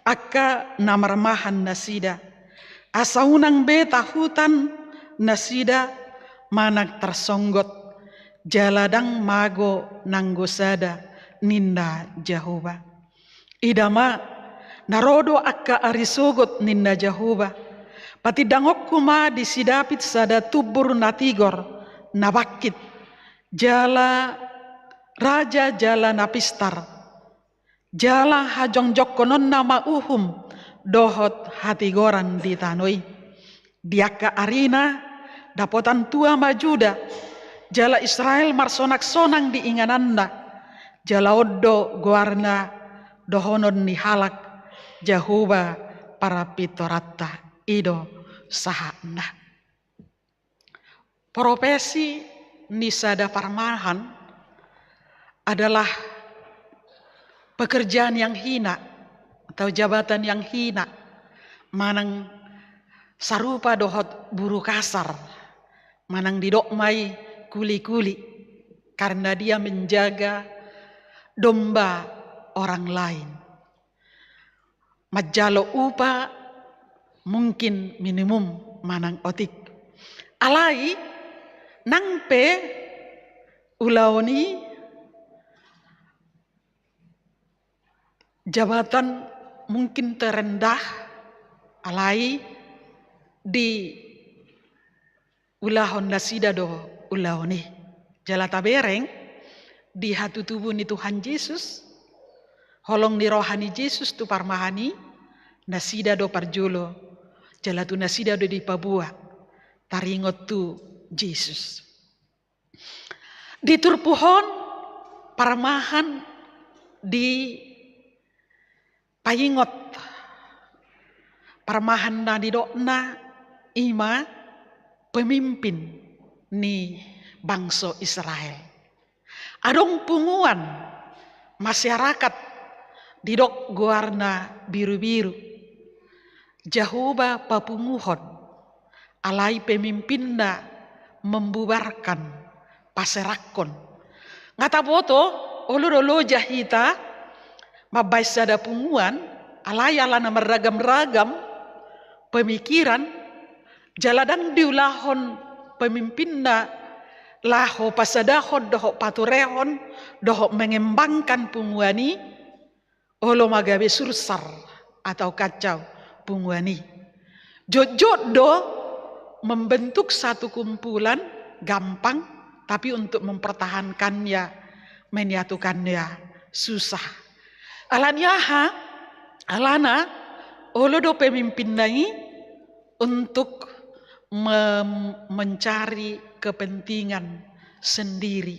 aka namarmahan nasida. Asa unang beta hutan nasida manak tersonggot. Jaladang mago nanggosada ninna Jehovah. Idama narodo akka arisogot ninna Jehovah. Patidangokku ma disidapit sada tubur natigor nabakit. Jala raja jala napistar. Jala hajong jokonon nama uhum dohot hati goran di tanoi. Diaka arina dapotan tua majuda. Jala Israel marsonak-sonang di ingananda. Jala oddo goarna dohonon ni halak. Jehovah para pitorata ido sahana. Profesi nisada parmahan adalah pekerjaan yang hina atau jabatan yang hina, manang sarupa dohot buru kasar, manang didokmai kuli-kuli karena dia menjaga domba orang lain. Majalo upa mungkin minimum manang otik. Alai nangpe ulaoni jabatan mungkin terendah alai di ulahon nasida do ulaoni. Jala tabereng di hatu tubuh ni Tuhan Yesus, holong ni rohani Yesus tu parmahani, nasida do parjolo, jala tu nasida do di pabua, taringot tu Yesus. Di turpuhon parmahan di payingot, parmahan na di dokna ima pemimpin ni bangsa Israel. Adong punguan masyarakat didok guarna biru-biru. Jehovah papunguhon alai pemimpinna membubarkan paserakon. Ngata boto olo jahita mabaisada punguan alai alana meragam-ragam pemikiran jaladang diulahon pemimpinna laho pasadahon dohok paturehon dohok mengembangkan punguani olo magabe sursar atau kacau punguani. Jojodo membentuk satu kumpulan gampang, tapi untuk mempertahankannya, menyatukannya susah. Alana olodo pemimpin nai untuk mencari kepentingan sendiri.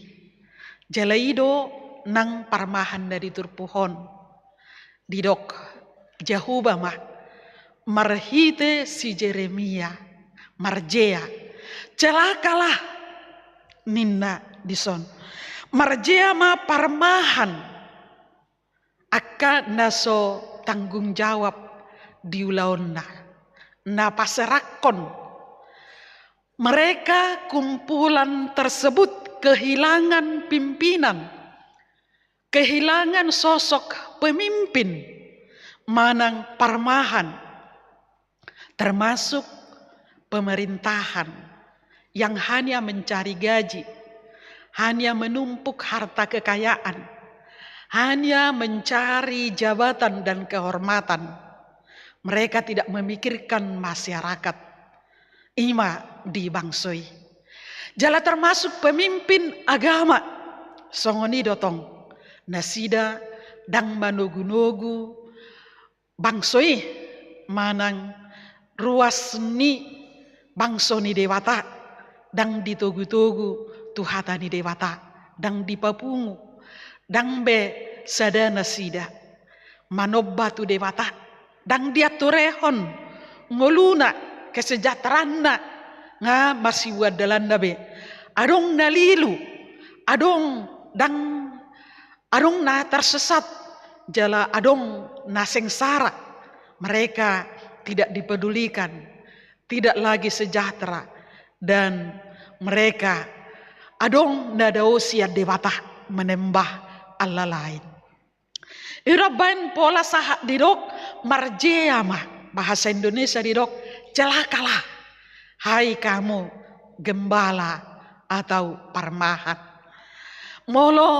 Jalaido nang parmahan dari turpuhon didok Jehovah mah marhite si Jeremia marjea celakalah ninna dison marjea ma parmahan akka naso tanggung jawab diulaonna na paserakon mereka kumpulan tersebut kehilangan pimpinan, kehilangan sosok pemimpin manang parmahan, termasuk pemerintahan yang hanya mencari gaji, hanya menumpuk harta kekayaan, hanya mencari jabatan dan kehormatan. Mereka tidak memikirkan masyarakat. Ima di bangsoi. Jala termasuk pemimpin agama. Songoni dotong. Nasida dang manugu-nugu bangsoi manang ruas ni bangso ni dewata dang ditugu-tugu tuhata ni dewata dang dipapungu dang be sadana sida manobba tu dewata dang diaturehon ngoluna kesejahteraan nga masih wadalan be adong nalilu adong na tersesat jala adong na sengsara mereka tidak dipedulikan tidak lagi sejahtera dan mereka adong na dausia dewata menembah Allah lain. Irabain pola sahak didok marjea mah bahasa Indonesia didok celakalah hai kamu gembala atau parmahan. Molo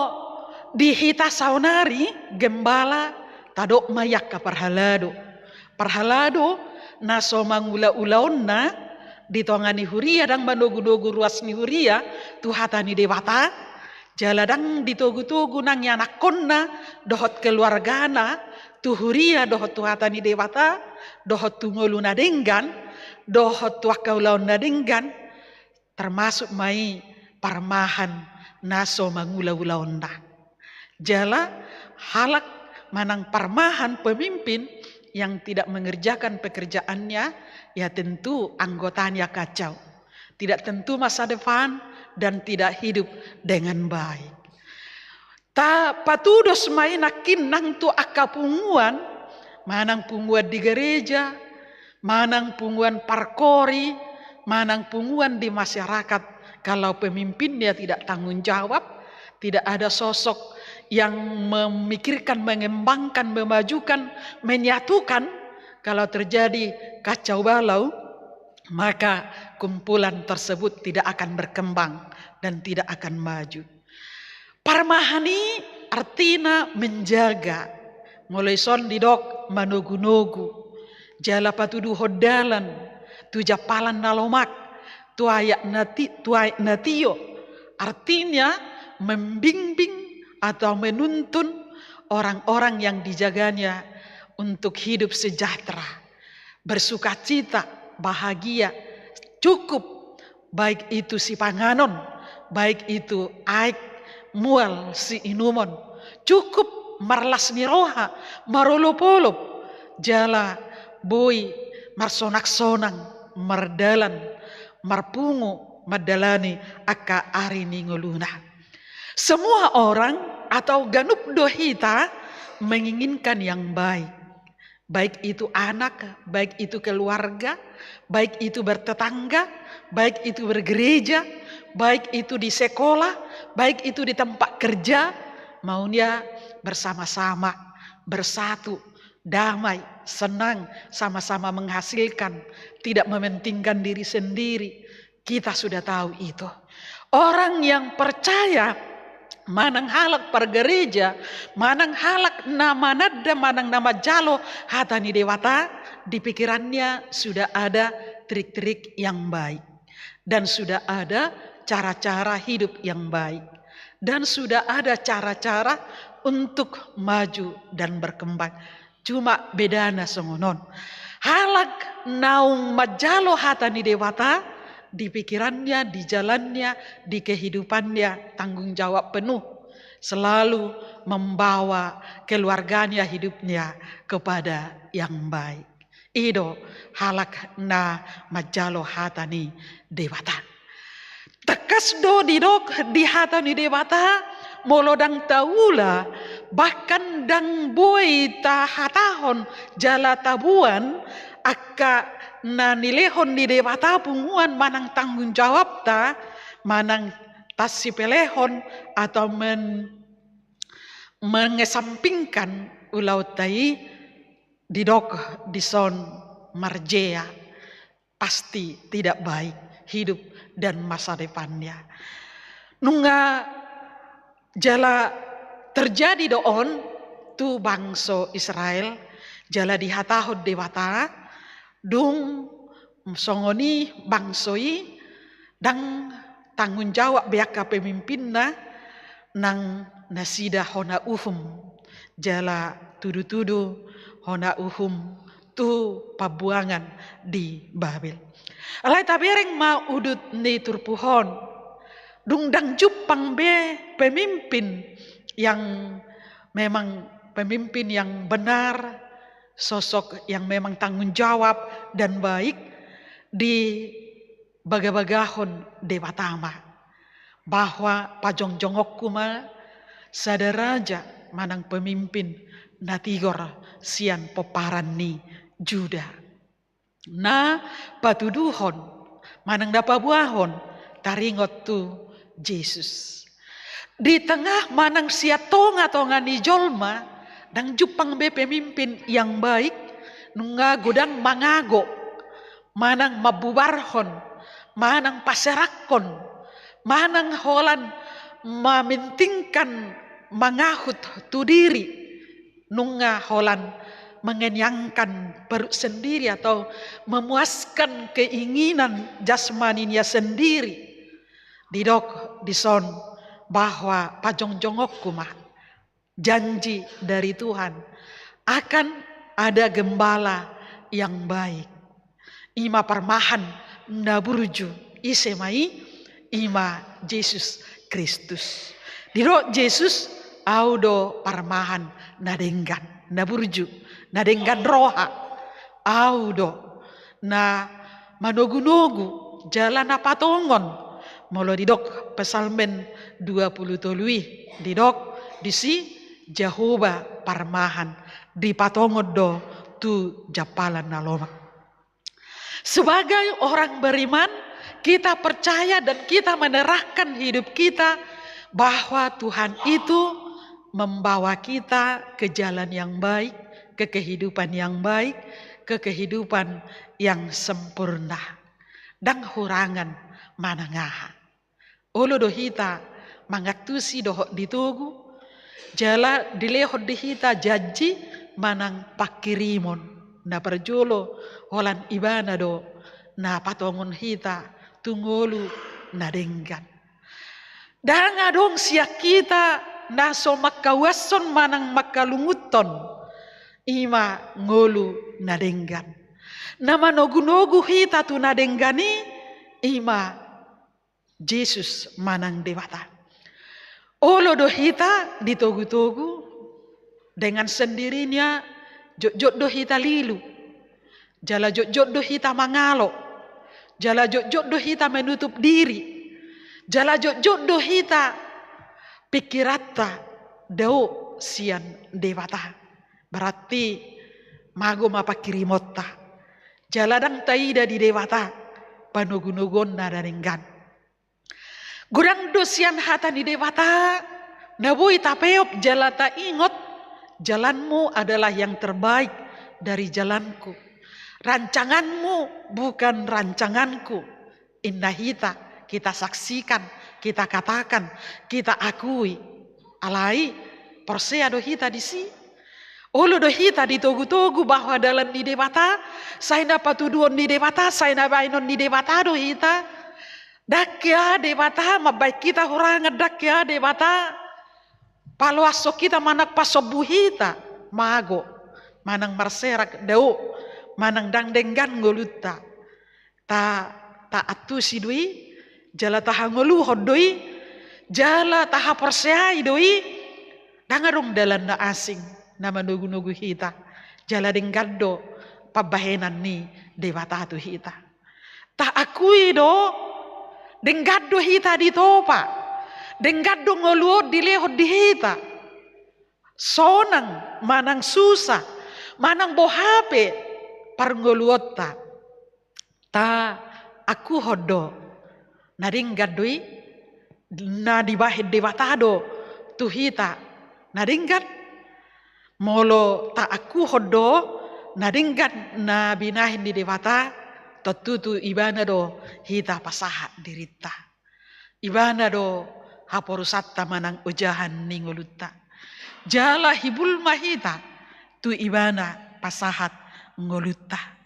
dihita saunari gembala tadok mayak ka parhalado. Parhalado na so mangula-ulaon na ditongani huria dang manugu-nugu ruas ni huria tuhata ni dewata jaladang ditugu-tugu nang yanakonna dohot keluargana tuhuria dohot tuhata ni dewata dohot tungolu na denggan dohot tuakaulaon na denggan termasuk mai parmahan naso mangula-ulaon na jala halak manang parmahan pemimpin yang tidak mengerjakan pekerjaannya, ya tentu anggotanya kacau. Tidak tentu masa depan dan tidak hidup dengan baik. Ta patudos mainakin nang tu akapunguan, manang punguan di gereja, manang punguan parkori, manang punguan di masyarakat. Kalau pemimpinnya tidak tanggung jawab, tidak ada sosok yang memikirkan, mengembangkan, memajukan, menyatukan. Kalau terjadi kacau balau, maka kumpulan tersebut tidak akan berkembang dan tidak akan maju. Parmahani artinya menjaga. Mulai son didok manugu-nugu, jala patudu hodalan, tu japalan nalomak, tu ayak natio. Artinya membimbing atau menuntun orang-orang yang dijaganya untuk hidup sejahtera, bersukacita, bahagia, cukup, baik itu si panganon, baik itu aik, mual si inumon, cukup marlas niroha, marolopolop, jala boy, marsonak-sonang, mardalan, marpungu, madalani, aka arini ngoluna. Semua orang atau ganup dohita menginginkan yang baik. Baik itu anak, baik itu keluarga, baik itu bertetangga, baik itu bergereja, baik itu di sekolah, baik itu di tempat kerja. Maunya bersama-sama, bersatu, damai, senang, sama-sama menghasilkan, tidak mementingkan diri sendiri. Kita sudah tahu itu. Orang yang percaya manang halak pergereja, manang halak nama nada, manang nama jalo hatani dewata, di pikirannya sudah ada trik-trik yang baik. Dan sudah ada cara-cara hidup yang baik. Dan sudah ada cara-cara untuk maju dan berkembang. Cuma bedana songonon. Halak naung majalo hatani dewata, di pikirannya, di jalannya, di kehidupannya tanggung jawab penuh. Selalu membawa keluarganya, hidupnya kepada yang baik. Ido halak na majalo hatani dewata. Tekas do didok di hatani dewata, molodang taula, bahkan dang boy ta hatahon jala tabuan, akka na nilehon di dewata punguan manang tanggung jawab ta, manang tasi pelehon atau mengesampingkan ulau tai didok dison marjea, pasti tidak baik hidup dan masa depannya. Nunga jala terjadi doon tu bangso Israel jala dihatahod dewata dung songoni bangsoi dang tanggung jawab beaka pemimpinna nang nasida hona uhum jala tudu-tudu hona uhum tu pabuangan di Babel. Alai tabereng ma udut ni turpuhon dungdang jupang be pemimpin yang memang pemimpin yang benar, sosok yang memang tanggung jawab dan baik di bagabagahon dewatama bahwa pajongjongok kuma sadaraja manang pemimpin natigor sian peparan ni Juda. Na patuduhon manang dapabuahon taringot tu Yesus. Di tengah manang tonga ni jolma dang jupang be pemimpin yang baik nunga godang mangago manang mabubarhon manang paserakon manang holan mementingkan mangahut tu diri nunga holan mengenyangkan perut sendiri atau memuaskan keinginan jasmaninya sendiri. Didok dison bahwa pajongjongok kumah janji dari Tuhan akan ada gembala yang baik. Ima parmahan naburju isemai ima Yesus Kristus. Didok Yesus audo parmahan nadenggan naburju nadenggan roha audo na manogu-nogu jalan apa tongon molo didok pesalmen 20 tolui didok disi Jehovah parmahan di patongodo tu japalan naloma. Sebagai orang beriman kita percaya dan kita menyerahkan hidup kita bahwa Tuhan itu membawa kita ke jalan yang baik, ke kehidupan yang baik, ke kehidupan yang sempurna. Dan hurangan manangaha. Olo dohita mangatusi doho ditugu, jala dilehot dihita janji manang pakirimon. Na perjolo holan ibana do na patongon hita tungolu na denggan. Dan adong siak kita naso makawason manang makalunguton ima ngolu nadenggan. Nama nogu-nogu hita tu nadenggani ima Yesus manang dewata. Olo do hita ditogu-togu dengan sendirinya jok-jok do hita lilu. Jala jok-jok do hita mangalo. Jala jok-jok do hita menutup diri. Jala jok-jok do hita pikirata dau sian dewata. Berarti mago mapakirimota. Jaladang taida di dewata panugunugon na daringgan. Gurang dosian hata di dewata nabui tapeop jalata ingot jalanmu adalah yang terbaik dari jalanku. Rancanganmu bukan rancanganku. Indah hita kita saksikan, kita katakan, kita akui. Alai persea do hita di si. Olo do hita ditogu-togu bahwa dalam di dewata, saya dapat tuduhan di dewata, saya nabainon di dewata do hita. Dakya dewata, mabaik kita orang dakya dewata. Paluaso kita manak pasobu hita, mago, manang marserak dau, manang dangdenggan ngoluta. Ta atu si dui, jala taha ngolu hodoi, jala taha perseai doi, dangarong dalan na asing. Nama nugu-nugu hita jala denggado pabahenan ni dewata tu hita tak akui do denggado hita di topa denggado ngoluot di lehot di hita sonang manang susah manang bohape par ngoluot ta aku hodo na denggadoi na dibahid dewata do tu hita na denggad molo tak aku hodo nadinggan na binahin di dewata tutu ibana do hita pasaha dirita ibana do haporusatta manang ujahan ningoluta jala hibul mahita tu ibana pasahat ngoluta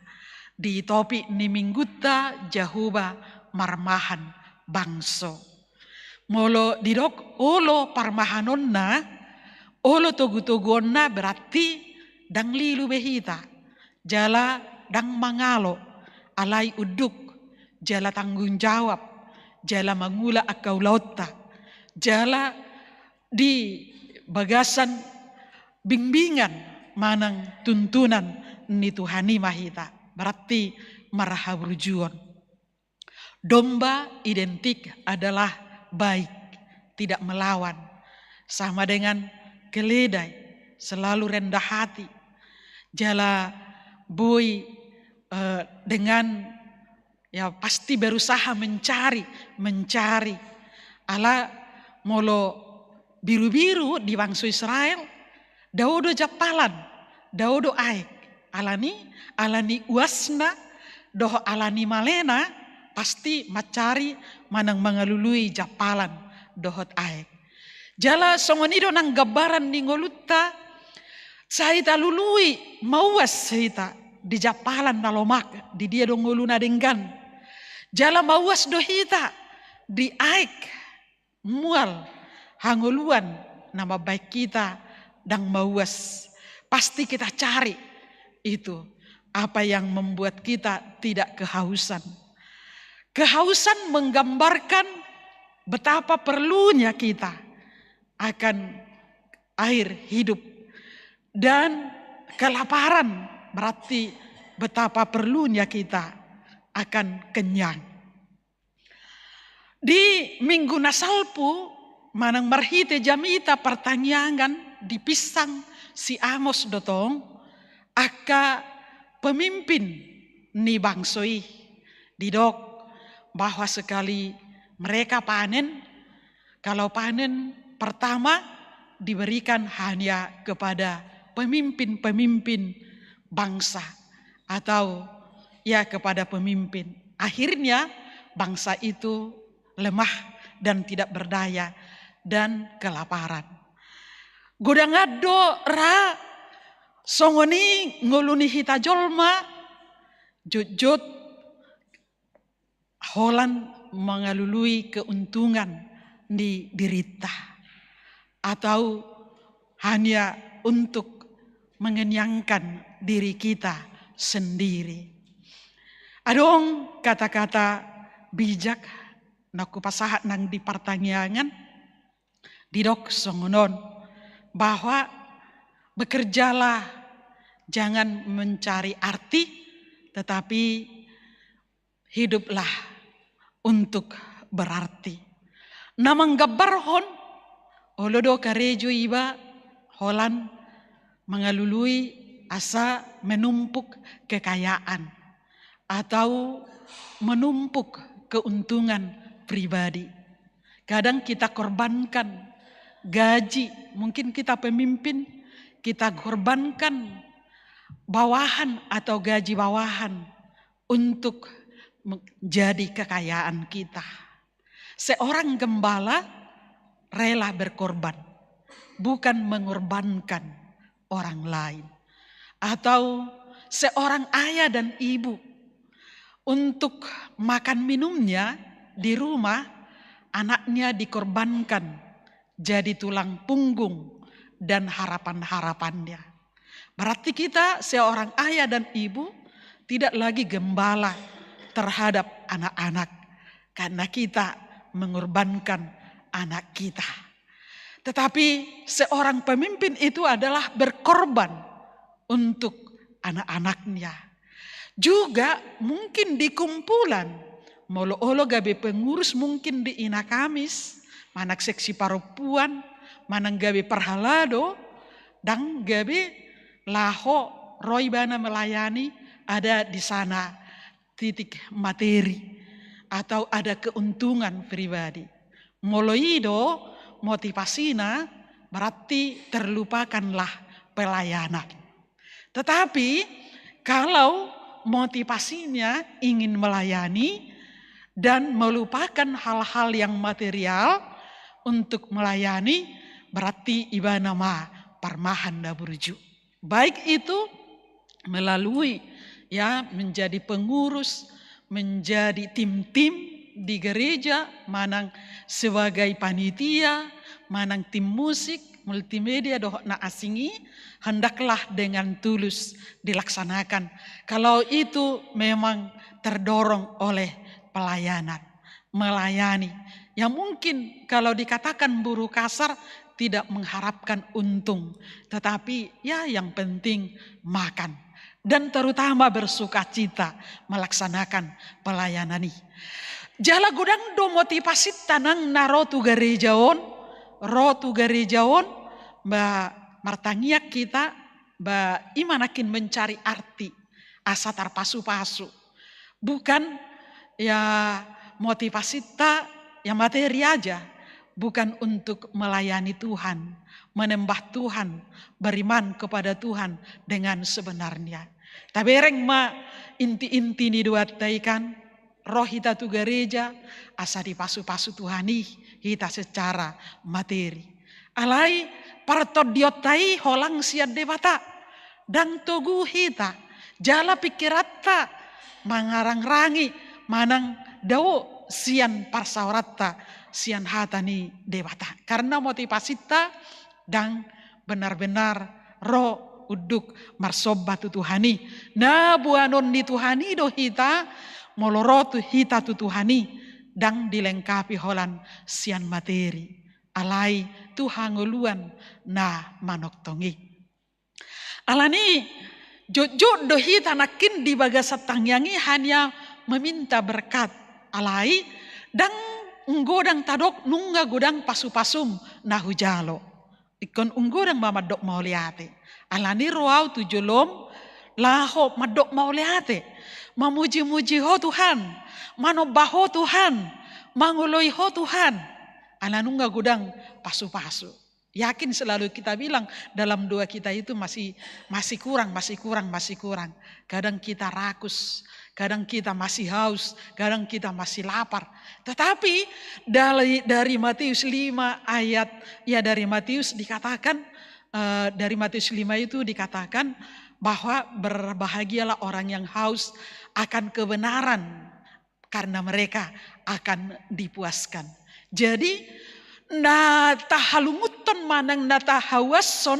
di topi ni mingguta jahuba marmahan bangso molo didok olo parmahanonna Olo togu-togona berarti dang lilu behita. Jala dang mangalo. Alai uduk. Jala tanggung jawab. Jala mangula akau lauta. Jala di bagasan bimbingan manang tuntunan ni Tuhani mahita. Berarti marahabrujuon. Domba identik adalah baik, tidak melawan. Sama dengan keledai, selalu rendah hati. Jala bui dengan ya pasti berusaha mencari. Ala molo biru-biru di bangsa Israel, daudo japalan, daudo aek. Alani uasna, doho alani malena, pasti macari manang mengalului japalan, dohot aek. Jala songonido nang gabaran ni ngolutta, saita lului mauas saita di japalan nalomak, di dia dong ngoluna denggan. Jala mauas dohita di aek, mual, hangoluan nama baik kita dang mauas. Pasti kita cari itu apa yang membuat kita tidak kehausan. Kehausan menggambarkan betapa perlunya kita akan air hidup. Dan kelaparan berarti betapa perlunya kita akan kenyang. Di Minggu Nasalpu, manang marhite jamita pertanyaan di pisang si Amos dotong, aka pemimpin ni bangsoi didok bahwa sekali mereka panen, kalau panen pertama diberikan hanya kepada pemimpin-pemimpin bangsa atau ya kepada pemimpin. Akhirnya bangsa itu lemah dan tidak berdaya dan kelaparan. Godangado ra songoni nguluni hita jolma jujut holan mengalului keuntungan di dirita. Atau hanya untuk mengenyangkan diri kita sendiri. Adong kata-kata bijak naku pasahat nang di pertanyaan didok songonon bahwa bekerjalah jangan mencari arti tetapi hiduplah untuk berarti. Namang gabarhon olodo karejo iba holan mengalului asa menumpuk kekayaan atau menumpuk keuntungan pribadi. Kadang kita korbankan gaji, mungkin kita pemimpin, kita korbankan bawahan atau gaji bawahan untuk menjadi kekayaan kita. Seorang gembala rela berkorban, bukan mengorbankan orang lain. Atau seorang ayah dan ibu untuk makan minumnya di rumah, anaknya dikorbankan jadi tulang punggung dan harapan-harapannya. Berarti kita seorang ayah dan ibu tidak lagi gembala terhadap anak-anak karena kita mengorbankan anak kita. Tetapi seorang pemimpin itu adalah berkorban untuk anak-anaknya. Juga mungkin di kumpulan, molo-olo gabe pengurus mungkin di Ina Kamis, manak seksi perempuan, manang gabe perhalado, dan gabe laho roibana melayani ada di sana titik materi atau ada keuntungan pribadi. Moloido motivasina berarti terlupakanlah pelayanan. Tetapi kalau motivasinya ingin melayani dan melupakan hal-hal yang material untuk melayani berarti iba nama parmahan daburju. Baik itu melalui ya menjadi pengurus, menjadi tim-tim di gereja, manang sebagai panitia, manang tim musik, multimedia doh na asingi hendaklah dengan tulus dilaksanakan. Kalau itu memang terdorong oleh pelayanan, melayani. Yang mungkin kalau dikatakan buruh kasar tidak mengharapkan untung, tetapi ya yang penting makan. Dan terutama bersuka cita melaksanakan pelayanan ini. Jala gudang do motivasi tanang na rotu gerejaon ba martangiak kita ba imanakin mencari arti asa tarpasu-pasu. Bukan ya motivasi ta ya materi aja, bukan untuk melayani Tuhan, menembah Tuhan, beriman kepada Tuhan dengan sebenarnya. Tapi reng ma inti-inti ni duataikan roh hita tu gereja asa dipasu-pasu Tuhani hita secara materi. Alai partodiotai holang siad dewata dan tugu hita jala pikirata mangarang-rangi manang dao sian parsawarata sian hatani dewata. Karena motivasita dan benar-benar roh uduk marsobat Tuhani. Na buanon ni Tuhani do hita molorotu hita tu Tuhani dan dilengkapi holan sian materi. Alai Tuhan nguluan na manoktongi. Alani jujur do hita nakin di bagasat tangyangi hanya meminta berkat. Alai dan nggodang tadok nungga godang pasu-pasum na hujalo. Ikon nggodang mamadok mauliate. Alani roau tujulom laho madok mauliate. Mamuji-muji ho Tuhan, manobaho Tuhan, manguloi ho Tuhan. Alanungga gudang pasu-pasu. Yakin selalu kita bilang dalam doa kita itu masih kurang. Kadang kita rakus, kadang kita masih haus, kadang kita masih lapar. Tetapi dari Matius 5 ayat, ya dari Matius dikatakan, dari Matius 5 itu dikatakan bahwa berbahagialah orang yang haus akan kebenaran karena mereka akan dipuaskan. Jadi na tahalunguton manang na tahawason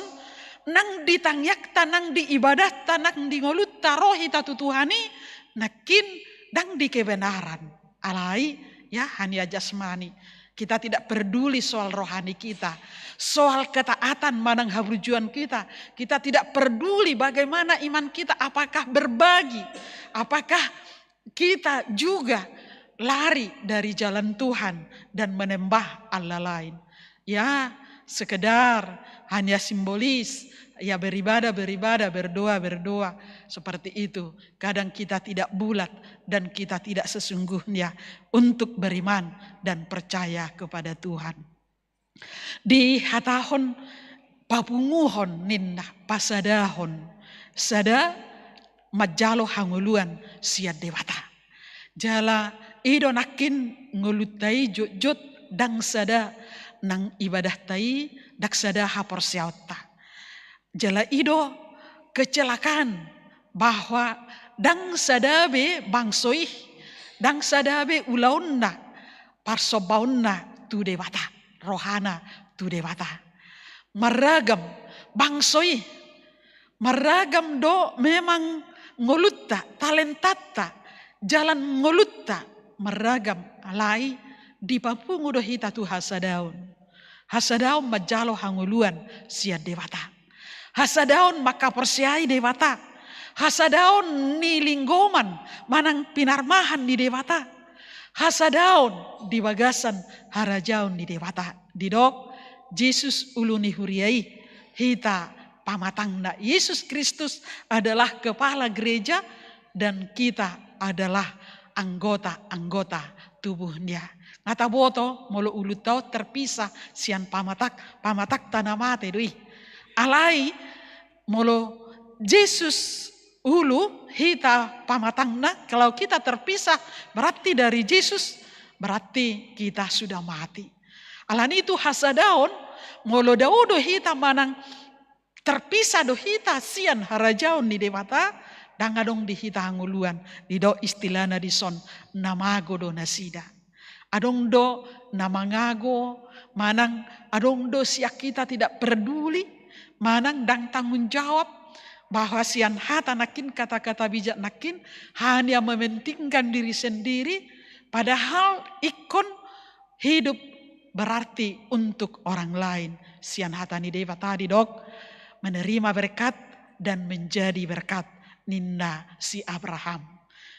nang ditangyak tanang diibadah tanang dingolut tarohi tatu Tuhani nakin dang di kebenaran. Alai ya hanya jasmani. Kita tidak peduli soal rohani kita, soal ketaatan manang habrujuan kita. Kita tidak peduli bagaimana iman kita, apakah berbagi, apakah kita juga lari dari jalan Tuhan dan menembah Allah lain. Ya sekedar hanya simbolis, ya beribadah, berdoa, seperti itu. Kadang kita tidak bulat dan kita tidak sesungguhnya untuk beriman dan percaya kepada Tuhan. Di hatahon papunguhon ninna pasadahon sada majalo hanguluan siad dewata. Jala ido nakin ngulutai jut dang sada nang ibadah tai dak sada hapor siauta. Jala ido kecelakaan bahwa dang sadabe bangsoi, dang sadabe ulaunna, parsobaunna tu dewata, rohana tu dewata. Meragam bangsoi, meragam do memang ngolutta, talentata, jalan ngolutta, meragam alai di papungu do hita tu hasadaun. Hasadaun majalo hanguluan siad dewata. Hasadaun maka persiai dewata. Hasadaun ni linggoman manang pinarmahan di dewata. Hasadaun di bagasan harajaun di dewata. Didok Yesus uluni huriai hita pamatangna. Yesus Kristus adalah kepala gereja dan kita adalah anggota-anggota tubuhnya. Ngata boto molo ulutau terpisah sian pamatak tanamate dui. Alai molo Yesus ulu hita pamatangna, kalau kita terpisah berarti dari Yesus berarti kita sudah mati. Alani itu hasadaon molo daudo hita manang terpisah do hita sian harajaon di dewata dangadong di hita hanguluan di do istilana di son namago do nasida. Adongdo namangago, manang adongdo siak kita tidak peduli, manang dang tanggung jawab, bahwa sian hata nakin kata-kata bijak nakin hanya mementingkan diri sendiri, padahal ikon hidup berarti untuk orang lain. Sian hata ni dewa tadi dok, menerima berkat dan menjadi berkat ninda si Abraham.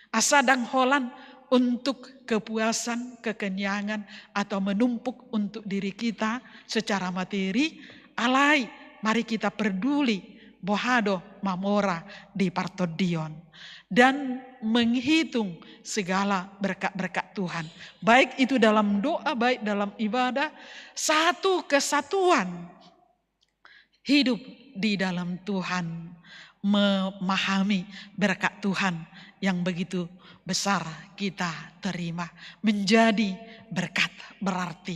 Asa dang holan untuk kepuasan, kekenyangan atau menumpuk untuk diri kita secara materi, alai mari kita peduli bohado mamora di partodion dan menghitung segala berkat-berkat Tuhan. Baik itu dalam doa, baik dalam ibadah, satu kesatuan hidup di dalam Tuhan, memahami berkat Tuhan yang begitu besar kita terima, menjadi berkat berarti.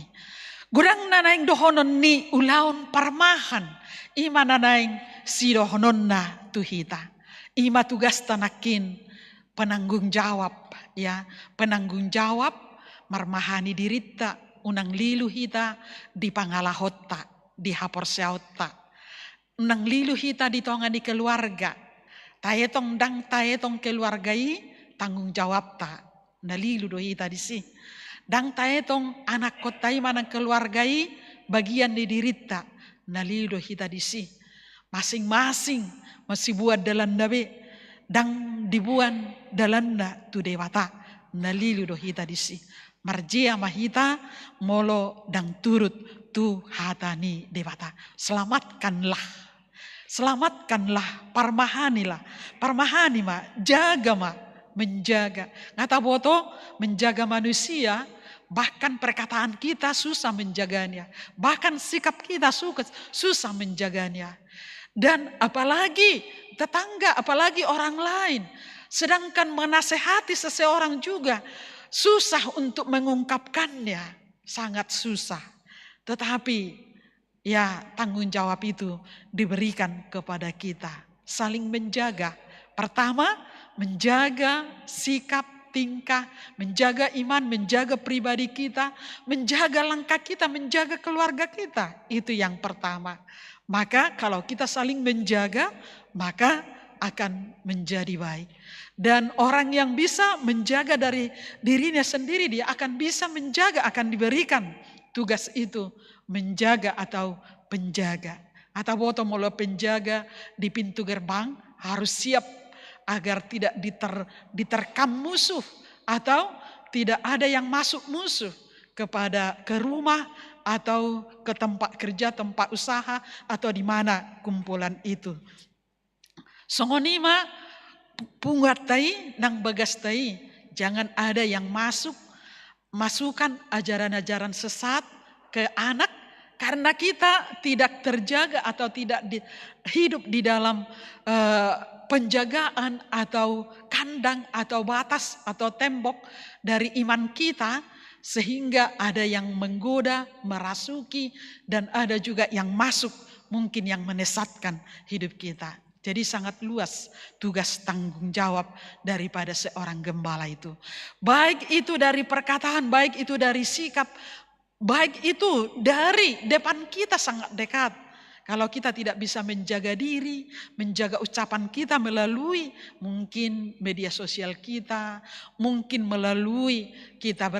Gurang nanaing dohonon ni ulaun parmahan, ima nanaing si dohonon na tuhita. Ima tugas tanakin penanggung jawab, ya, penanggung jawab marmahani dirita unang lilu hita di pangalahota, di haporseota. Unang lilu hita di tonga di keluarga. Tayetong dang tayetong keluargai tanggung jawab ta. Nalilu do hita di si. Dang tayetong anak kotai manang keluargai bagian di dirita. Nalilu do hita di si. Masing-masing masih buat dalam nabe. Dang dibuan dalam na tu dewata. Nalilu do hita di si. Marjia mahita molo dang turut tu hatani dewata. Selamatkanlah. Selamatkanlah, parmahanilah. Parmahani ma, jaga ma, menjaga. Ngata boto, menjaga manusia, bahkan perkataan kita susah menjaganya. Bahkan sikap kita susah menjaganya. Dan apalagi tetangga, apalagi orang lain. Sedangkan menasehati seseorang juga susah untuk mengungkapkannya. Sangat susah. Tetapi ya, tanggung jawab itu diberikan kepada kita. Saling menjaga. Pertama, menjaga sikap, tingkah, menjaga iman, menjaga pribadi kita, menjaga langkah kita, menjaga keluarga kita. Itu yang pertama. Maka kalau kita saling menjaga, maka akan menjadi baik. Dan orang yang bisa menjaga dari dirinya sendiri, dia akan bisa menjaga, akan diberikan tugas itu. Menjaga atau penjaga. Atau boto mula penjaga di pintu gerbang harus siap agar tidak diterkam musuh. Atau tidak ada yang masuk musuh ke rumah atau ke tempat kerja, tempat usaha atau di mana kumpulan itu. Songonima pungatai nang bagastai, jangan ada yang masukkan ajaran-ajaran sesat ke anak, karena kita tidak terjaga atau tidak hidup di dalam penjagaan atau kandang atau batas atau tembok dari iman kita, sehingga ada yang menggoda, merasuki, dan ada juga yang masuk mungkin yang menyesatkan hidup kita. Jadi sangat luas tugas tanggung jawab daripada seorang gembala itu. Baik itu dari perkataan, baik itu dari sikap, baik itu dari depan kita sangat dekat. Kalau kita tidak bisa menjaga diri, menjaga ucapan kita melalui mungkin media sosial kita, mungkin melalui kita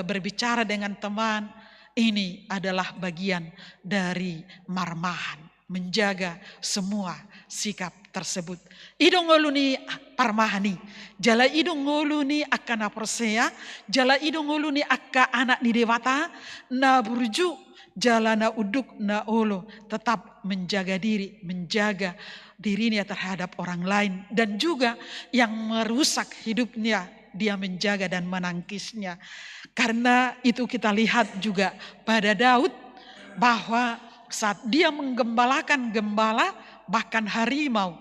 berbicara dengan teman, ini adalah bagian dari marmahan, menjaga semua sikap tersebut. Idong ngoluni parmahani, jala idong ngoluni akka na persea, jala idong ngoluni akka anak ni dewata, na burju, jala na uduk na olo, tetap menjaga diri, menjaga dirinya terhadap orang lain, dan juga yang merusak hidupnya, dia menjaga dan menangkisnya. Karena itu kita lihat juga pada Daud, bahwa saat dia menggembalakan gembala, bahkan harimau.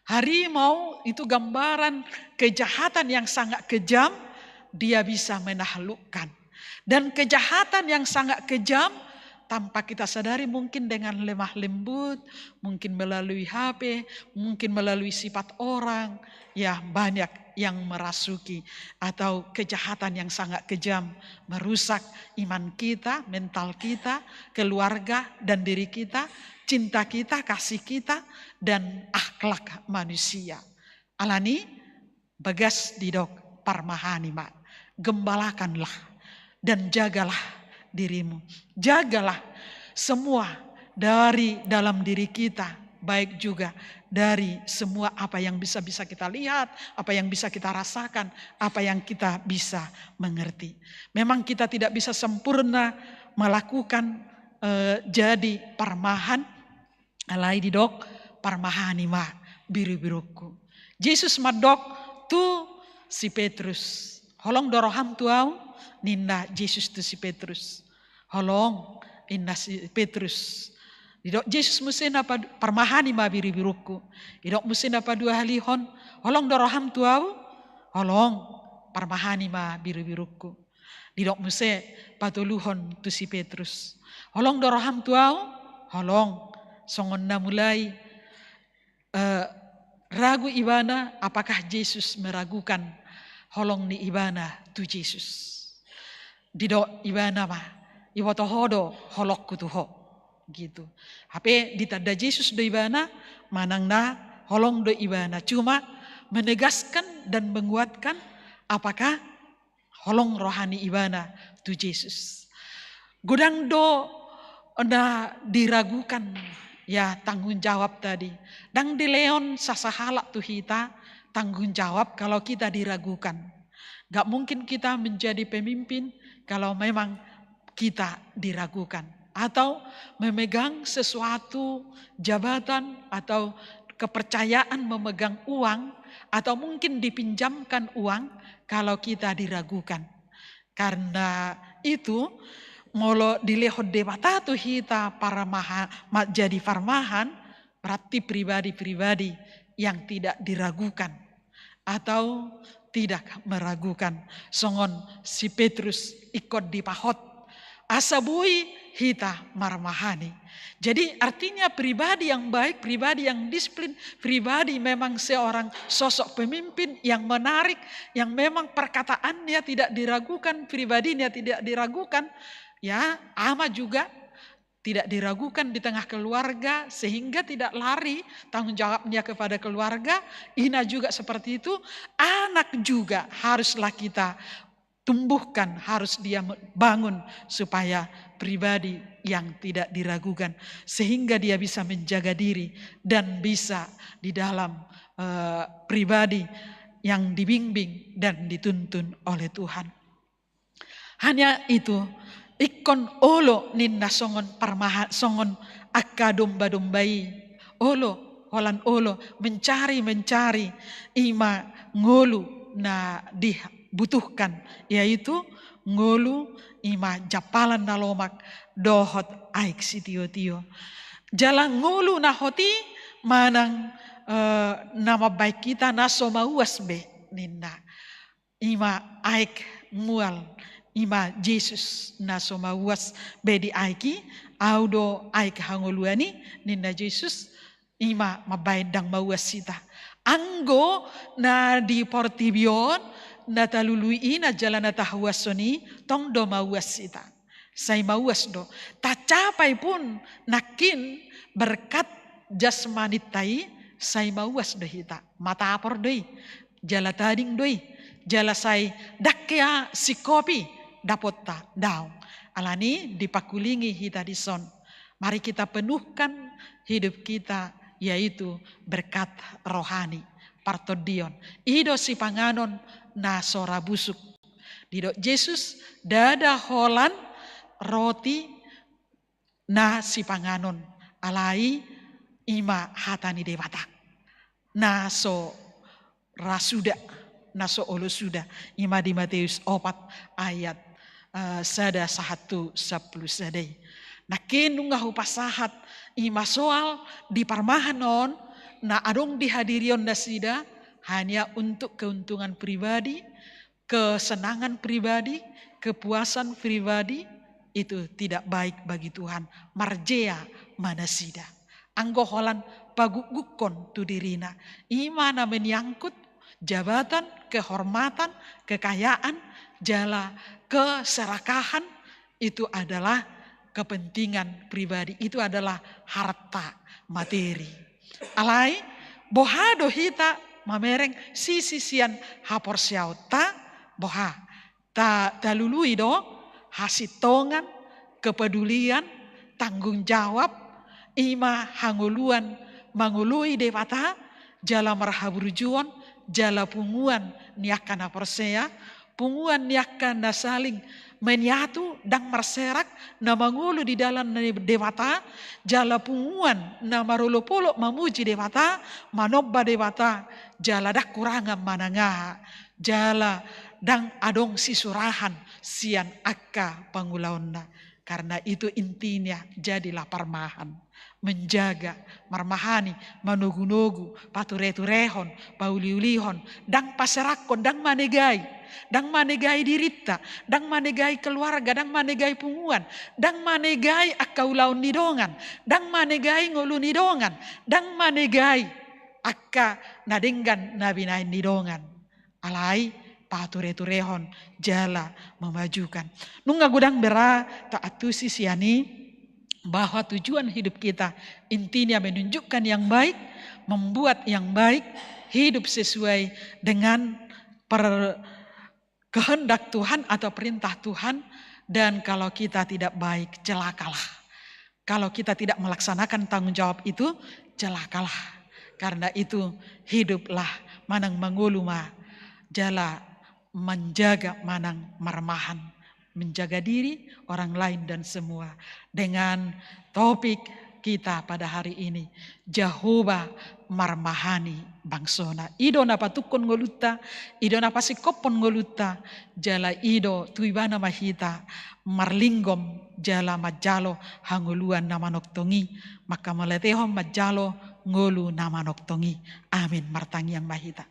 Harimau itu gambaran kejahatan yang sangat kejam, dia bisa menaklukkan. Dan kejahatan yang sangat kejam, tanpa kita sadari mungkin dengan lemah lembut, mungkin melalui HP, mungkin melalui sifat orang, ya banyak yang merasuki atau kejahatan yang sangat kejam merusak iman kita, mental kita, keluarga dan diri kita, cinta kita, kasih kita dan akhlak manusia. Alani bagas didok parmahani mak, gembalakanlah dan jagalah dirimu, jagalah semua dari dalam diri kita, baik juga dari semua apa yang bisa kita lihat, apa yang bisa kita rasakan, apa yang kita bisa mengerti. Memang kita tidak bisa sempurna melakukan jadi parmahan, alai didok parmahani ma biru-biruku. Yesus madok tu si Petrus. Holong doroham tuau ninda Yesus tu si Petrus. Holong inna si Petrus. Didok Yesus musin apa parmahani ma biru-biruku. Didok musin apa dua halihon. Holong doroham tuau. Holong parmahani ma biru-biruku. Didok musin patuluhon tu si Petrus. Holong doroham tuau. Holong songon na mulai ragu ibana apakah Yesus meragukan holong ni ibana tu Yesus. Didok ibana ma iwoto hodo holok kutuho. Gitu. Hape ditada Yesus do ibana manang na holong do ibana. Cuma menegaskan dan menguatkan apakah holong rohani ibana tu Yesus. Godang do na diragukan ya tanggung jawab tadi. Dang di leon sasahalak tu hita tanggung jawab kalau kita diragukan. Gak mungkin kita menjadi pemimpin kalau memang kita diragukan. Atau memegang sesuatu jabatan atau kepercayaan memegang uang atau mungkin dipinjamkan uang kalau kita diragukan. Karena itu molo dilehod debata tu hita para jadi farmahan berarti pribadi-pribadi yang tidak diragukan atau tidak meragukan. Songon si Petrus ikut dipahot asabui hita marmahani. Jadi artinya pribadi yang baik, pribadi yang disiplin, pribadi memang seorang sosok pemimpin yang menarik, yang memang perkataannya tidak diragukan, pribadinya tidak diragukan. Ya, ama juga tidak diragukan di tengah keluarga sehingga tidak lari tanggung jawabnya kepada keluarga. Ina juga seperti itu, anak juga haruslah kita tumbuhkan, harus dia bangun supaya pribadi yang tidak diragukan sehingga dia bisa menjaga diri dan bisa di dalam pribadi yang dibimbing dan dituntun oleh Tuhan. Hanya itu ikon olo ninna songon parmaha songon akka domba-dombai olo holan olo mencari ima ngolu na dibutuhkan yaitu ngolu ima japalan nalomak dohot aik sitio-tio. Jalan ngolu na hoti manang nama baik kita naso mauas be ninda. Ima aik mual ima Yesus naso mauas be di aiki audo aik hangoluani ninda Yesus ima mabaidang mauas sita. Anggo na di portibion na talului na jalan na tahwasoni tong do mauas sita. Say mauas do. Tacapai pun nakin berkat jasmani tai say mauas do hita. Mata apor doi. Jala tading doi. Jala say dakya si kopi dapot ta daw. Alani dipakulingi hita dison. Mari kita penuhkan hidup kita yaitu berkat rohani. Partodion. Ido si panganon na sora busuk. Dido Yesus dada holan roti na si panganon. Alai ima hatani dewata. Na so rasuda. Na so olo suda. Ima di Matius 4 ayat sada 1:10 sadai. Nakin nunggahu pasahat ima soal di parmahanon na adong dihadirion nasida hanya untuk keuntungan pribadi, kesenangan pribadi, kepuasan pribadi itu tidak baik bagi Tuhan. Marjea manasida. Anggo holan pagugukon tu dirina. Imana menyangkut jabatan, kehormatan, kekayaan, jala keserakahan, itu adalah kepentingan pribadi, itu adalah harta materi. Alai boha dohita mamereng sisian hapor siauta boha ta lului do hasitongan, kepedulian, tanggung jawab, ima hanguluan mangului dewata, jala marhaburjuan, jala punguan niakan persea, punguan niakan na saling menyatu dan merserak na mangulu di dalam dewata, jala punguan na marolopolo mamuji dewata, manobba dewata, jala dak kurangan manangaha, jala dan adong sisurahan sian akka pangulaonna. Karena itu intinya jadilah parmahan, menjaga, marmahani, manugu-nugu, pature-turehon, pauliulihon, dang paserakon, dang manegai dirita, dang manegai keluarga, dang manegai punguan, dang manegai akaulaun nidongan, dang manegai ngulu nidongan, dang manegai akka nadenggan nabinain nidongan. Alai pature-turehon jala memajukan. Nungga gudang bera taatusi siani bahwa tujuan hidup kita intinya menunjukkan yang baik, membuat yang baik, hidup sesuai dengan kehendak Tuhan atau perintah Tuhan. Dan kalau kita tidak baik, celakalah. Kalau kita tidak melaksanakan tanggung jawab itu, celakalah. Karena itu hiduplah manang manguluma jala menjaga manang marmahan, menjaga diri, orang lain dan semua. Dengan topik kita pada hari ini, Jehovah marmahani bangsona. Ido napa tukon ngoluta, ido napa sikopon ngoluta, jala ido tuibana mahita, marlinggom jala majalo hanguluan nama noktongi, maka meletehom majalo ngolu nama noktongi. Amin martangi yang mahita.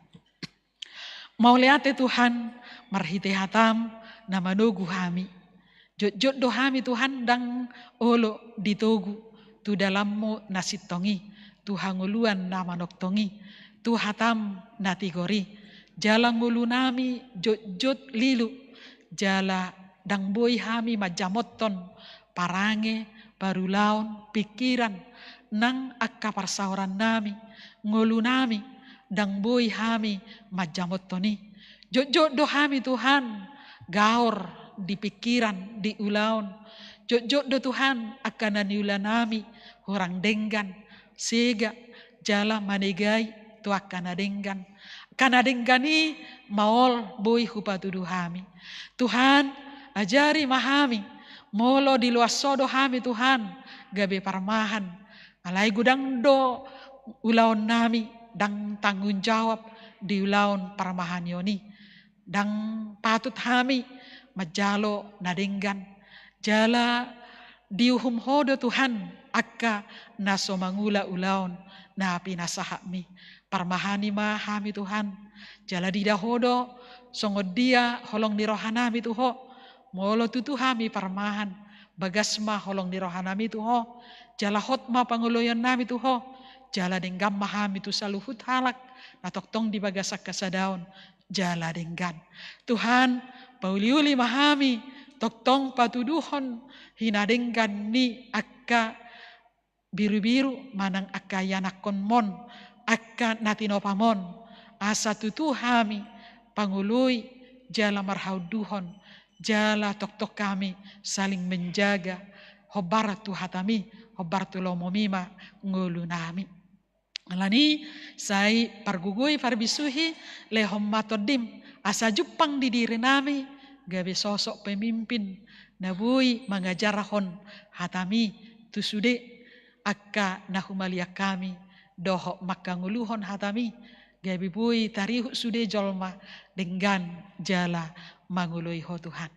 Mauliate Tuhan marhite hatam nama nogu hami. Jod do hami Tuhan dang olo ditogu. Tu dalammu nasitongi. Tu hanguluan nama noktongi. Tu hatam natigori. Jala ngulu nami jod lilu. Jala dang boy hami majamoton. Parange, barulaon, pikiran. Nang akka parsauran nami. Ngulu nami. Dang boy hami majamot toni. Jod do hami Tuhan gaor di pikiran di ulaon. Jod do Tuhan akan naniulan nami orang denggan sega jala manegai tu akan adenggan. Kana denggani maol boy hupatudu hami. Tuhan ajari mahami molo di luas sodo hami Tuhan gabe parmahan. Alai gudang do ulaon nami dang tanggung jawab di ulaun parmahan yoni. Dang patut hami majalo nadenggan. Jala diuhum hodo Tuhan akka naso mangula ulaun na pinasahami. Parmahani mahami Tuhan. Jala didahodo songod dia holong dirohanami tuho. Molo tutuhami parmahan. Bagasma holong dirohanami tuho. Jala hotma panguloyan nami tuho. Jala denggam mahami tu saluhut halak. Natoktong di bagasak kasadaon. Jala denggan. Tuhan pauliuli mahami. Toktong patuduhon. Hinadenggan ni akka biru-biru. Manang akka yanakon mon. Akka natinopamon. Asa tutuhami. Pangului. Jala marhauduhon. Jala tok-tok kami saling menjaga. Hobaratu hatami. Hobartu lomomima ngulu nami. Alani sai pargugui parbisuhi lehom matodim asa jupang di diri nami gabe sosok pemimpin nabui mangajarahon hatami tusude akka nahumalia kami doho makanguluhon hatami gabe bui tarihu sude jolma dengan jala mangului ho Tuhan.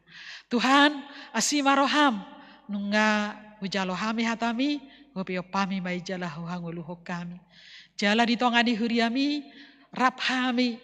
Tuhan asimaroham nunga ujalo hami hatami gopio pami mai jala hanguluho kami. Jala ditongani huriami, rap hami,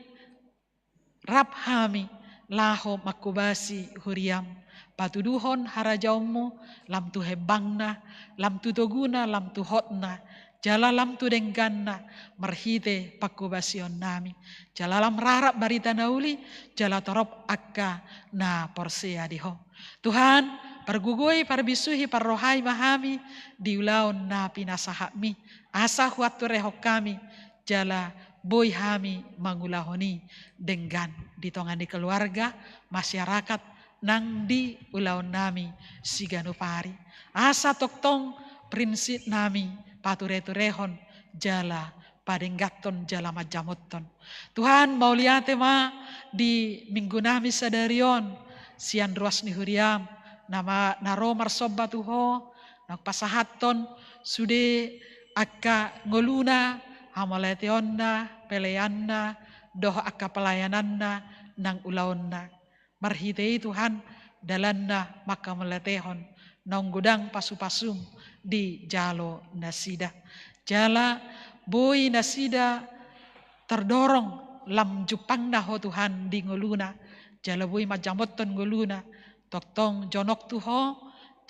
laho makubasi huriam. Patuduhon harajaumu, lam tu hebangna, lam tu toguna, lam tu hotna. Jalalam tu dengganna marhite pakubasion nami. Jalalam rarap barita nauli, jala torop akka na porsea diho. Tuhan, pergugui parbisuhi parrohai mahami, diulaon na pinasahami. Asa huatu reho kami, jala boy hami mangulahoni denggan ditongani keluarga, masyarakat, nang di ulaon nami siganupari. Asa toktong prinsip nami, pature-turehon jala padenggaton jala majamoton. Tuhan mau liate ma di minggu nami sadarion sian ruas ni huriam nama naro marsoba tuho nak pasahaton sude akka ngoluna hamaleteonna peleanna doh akka pelayananna nang ulaonna marhitei Tuhan dalanna maka meletehon nang gudang pasu-pasum di jalo nasida. Jala boy nasida terdorong lam jupang na ho Tuhan di ngoluna. Jala boy majamoton ngoluna. Toktong jonok tuho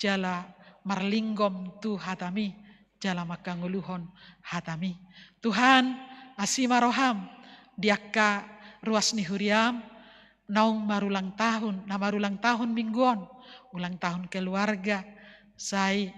jala marlinggom tu hatami. Jala maka ngoluhon hatami. Tuhan asima roham diaka ruas ni huriam naung marulang tahun, na marulang tahun mingguan, ulang tahun keluarga. Sai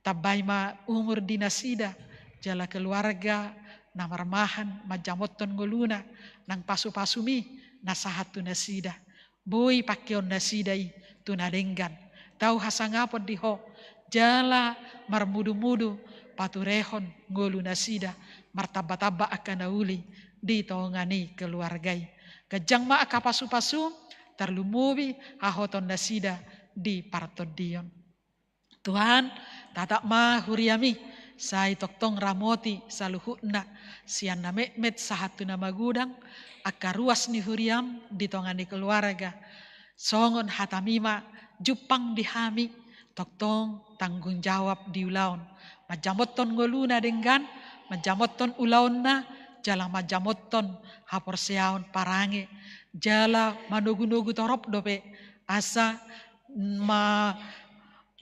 tabay ma umur dinasida, jala keluarga, na marmahan, majamoton nguluna, nang pasu-pasumi, nasahat tu nasida. Boy pakion nasidai tu nadenggan. Tau hasangapon diho, jala marmudu-mudu, paturehon ngulu nasida, martaba-taba akan nauli, di tongani keluargai. Kejang ma aka pasu-pasu, terlumubi hahoton nasida di partodion. Tuhan, tatak ma huriami, sai toktong ramoti saluhutna, sian na met sahatu nama gudang, aka ruas ni huriam ditongani keluarga. Songon hatamima jupang dihami, toktong tanggung jawab diulaon. Majamoton ngoluna denggan, majamoton ulaonna, jala majamoton haporseaon parange, jala manugu-nugu torop dope, asa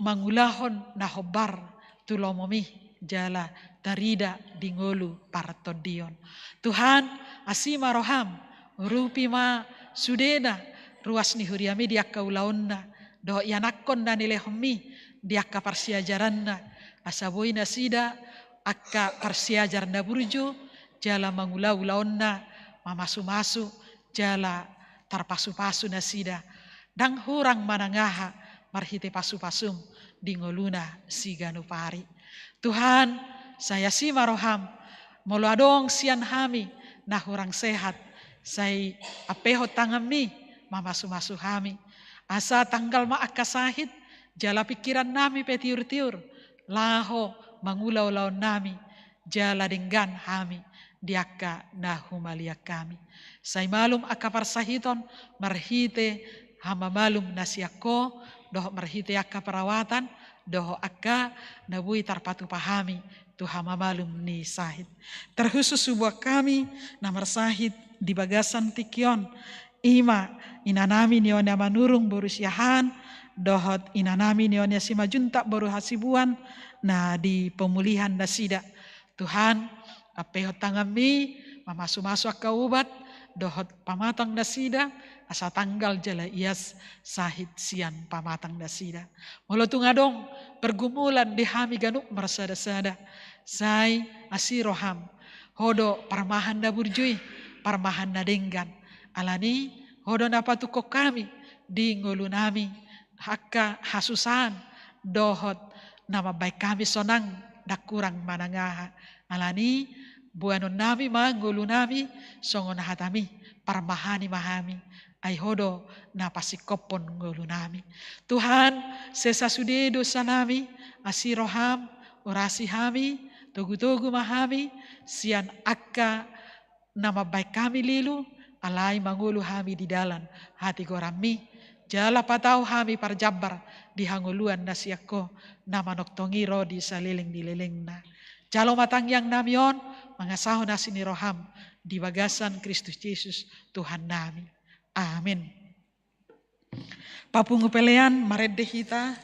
mangulahon nahobar tulomomi jala tarida dingolu partodion. Tuhan asima roham rupi ma sudena ruas ni huriami diaka ulaonna do yanakon na nilehomi diaka parsiajaranna asaboi nasida akka parsiajarna burju jala mangulau ulaonna mamasu-masu jala tarpasu-pasu nasida dang hurang manangaha marhite pasu-pasum di ngoluna siganupari. Tuhan, saya sima roham, molo adong sian hami, nah hurang sehat, saya apeho tangami, mamasu-masu hami. Asa tanggal maaka sahid, jala pikiran nami petiur-tiur, laho mangulau laon nami, jala denggan hami, diaka nah humalia kami. Saya malum aka parsahiton, marhite hama malum nasiako, doh marhite akka perawatan, doh akka nabui tarpatu pahami, tuha mamalum ni sahid. Terkhusus sebuah kami, namar sahid di bagasan tikion, ima inanami nionya manurung borusyahan, dohot inanami nionya simajuntak boru hasibuan, nah di pemulihan nasida. Tuhan, apehot tangami, mamasu-masu akka ubat, dohot pamatang nasida, asa tanggal jala ias sahid sian pamatang nasida. Molo tungadong pergumulan di hami ganuk marsada-sada. Sai asiroham hodo parmahan na burjui, parmahan na denggan. Alani hodo na patukok kami di ngulu nami hakka hasusan dohot nama baik kami sonang dakurang manangaha. Alani buanon nami manggulu nami songon hatami parmahani mahami. Ay hodo na pasikopon ngulu nami. Tuhan, sesa sude dosa nami, asiroham, orasi hami, tugu-tugu mahami, sian akka nama baik kami lilu, alai mangulu hami di dalam hati gorami, jala patau hami parjabar di hanguluan nasiako, nama noktongiro di saliling dilelengna. Jalo matang yang namion, mangasahon asini roham, di bagasan Kristus Yesus Tuhan nami. Amin. Papungu pelean maredde hita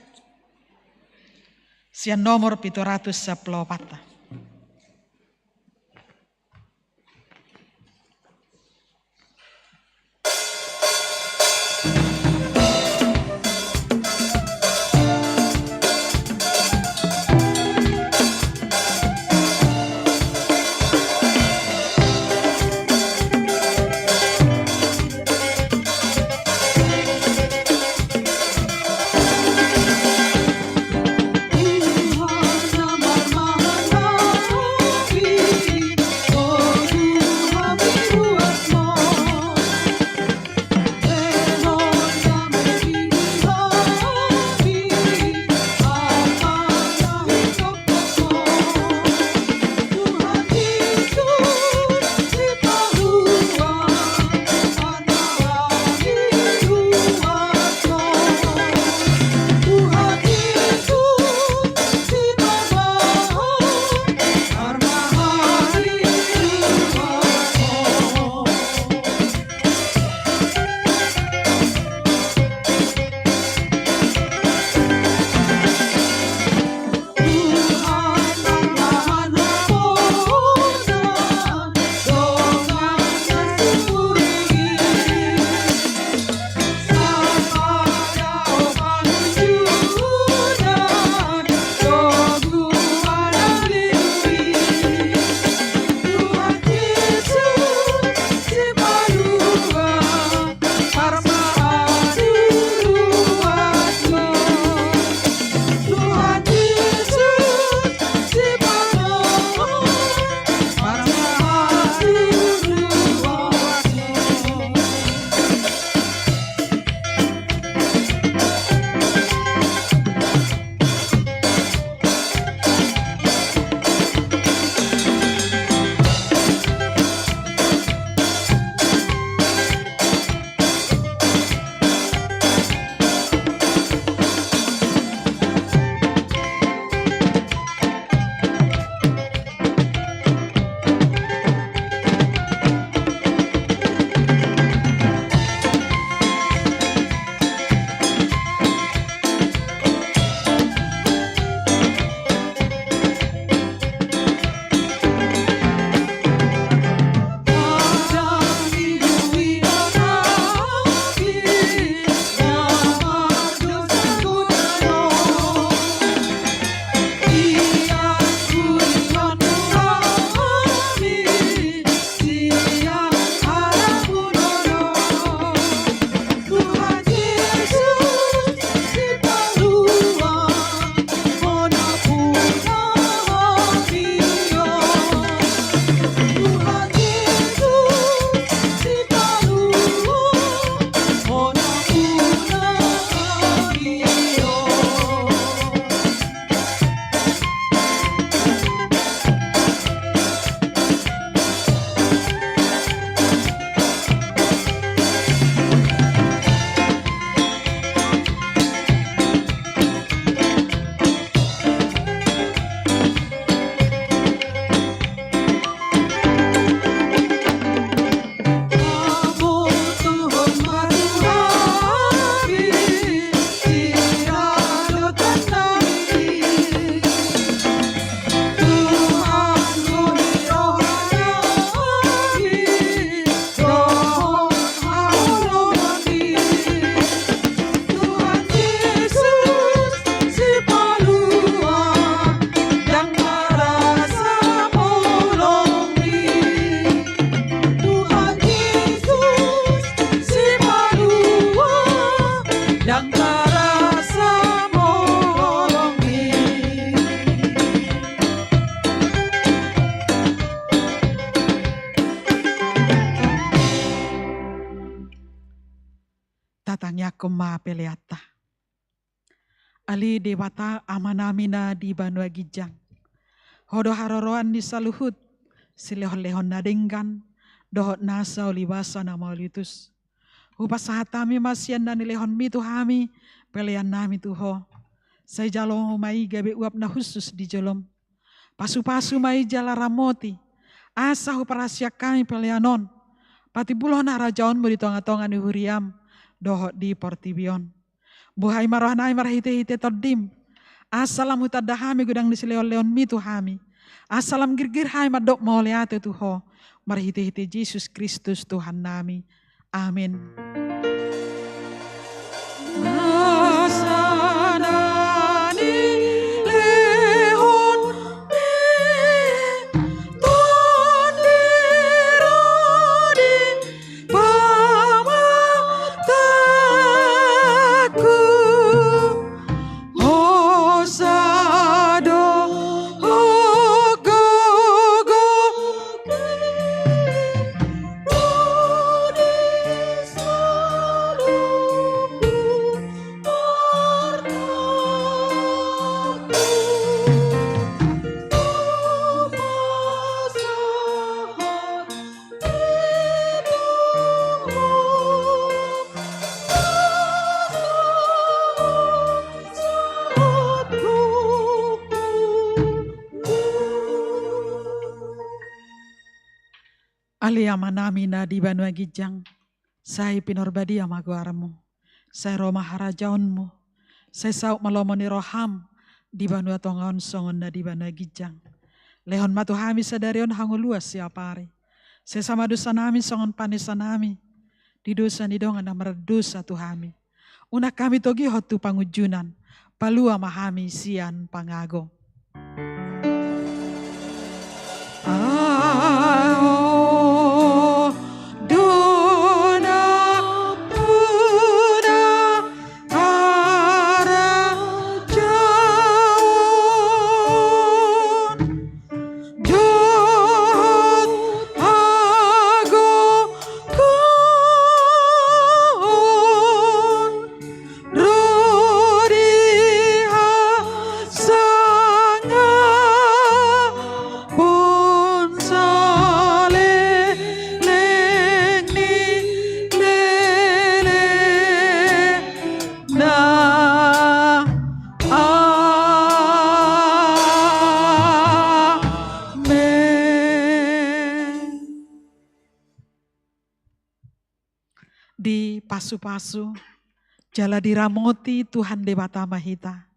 sian nomor 714. tatangnya kema peleata. Ali dewata amanamina di Banua Gijang. Hodo haroroan di saluhut, silehon-lehon nadengkan, dohot nasa olibasa nama olitus. Upas sahatami masian dan lehon mitu hami, pelean nami tuho. Saya jalong mai gabe uap na khusus di jolom. Pasu-pasu mai jala ramoti, asa huparasia kami peleanon. Pati buloh na rajaon mo di tonga-tonga ni huriam, dohot di portibion. Buhay marohanay marahite-hite todim. Asalam hutadahami gudang di sileon-leon mitu hami. Asalam girgir hai madok mauliate tuho. Marahite-hite Yesus Kristus Tuhan nami. Amin. Ali amanami na di Banua Gijang, saya pinorbadi amaguarmu, saya roma harajaunmu, saya sauk malomoni roham di Banua Tongaon songon na di Banua Gijang. Lehon matu hami sadarion hangu luas siapari, saya sama dosa nami songon panisa nami, di dosa ni dongan na meredosa tuhami. Una kami togi hotu pangujunan, palua mahami sian pangago. Di pasu-pasu, jala diramoti Tuhan Dewata Mahita.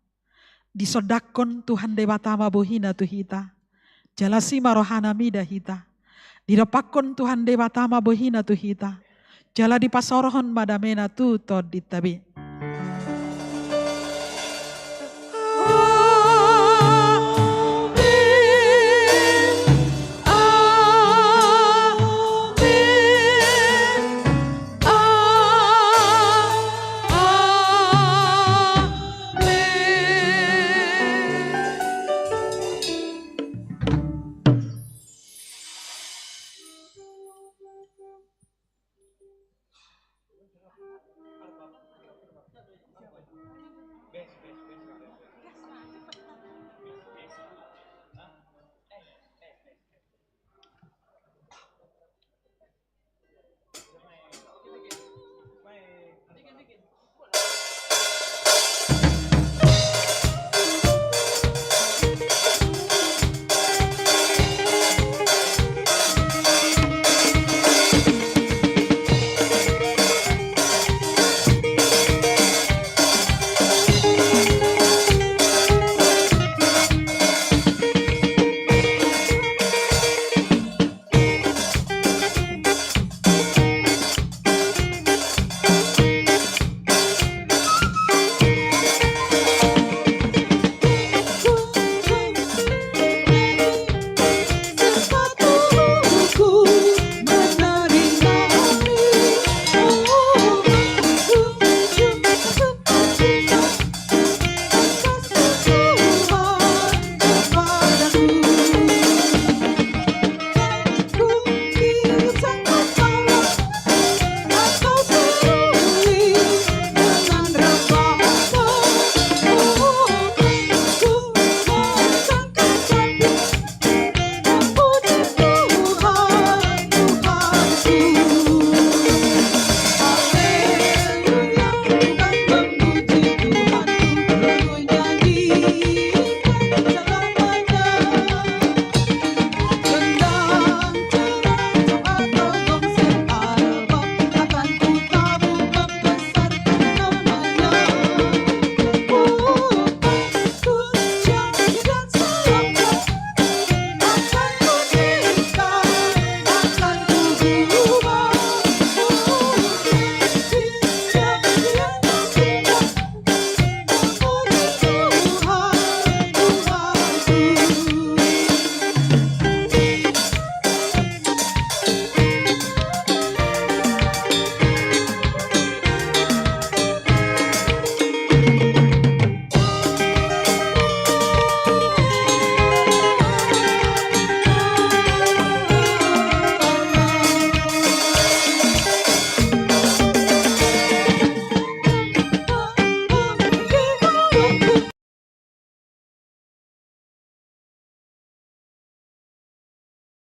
Disodakon Tuhan Dewata Mabohina Tuhita. Jala sima rohana mida hita. Dirapakon Tuhan Dewata Mabohina Tuhita. Jala dipasorohon madamena tu tod ditabi.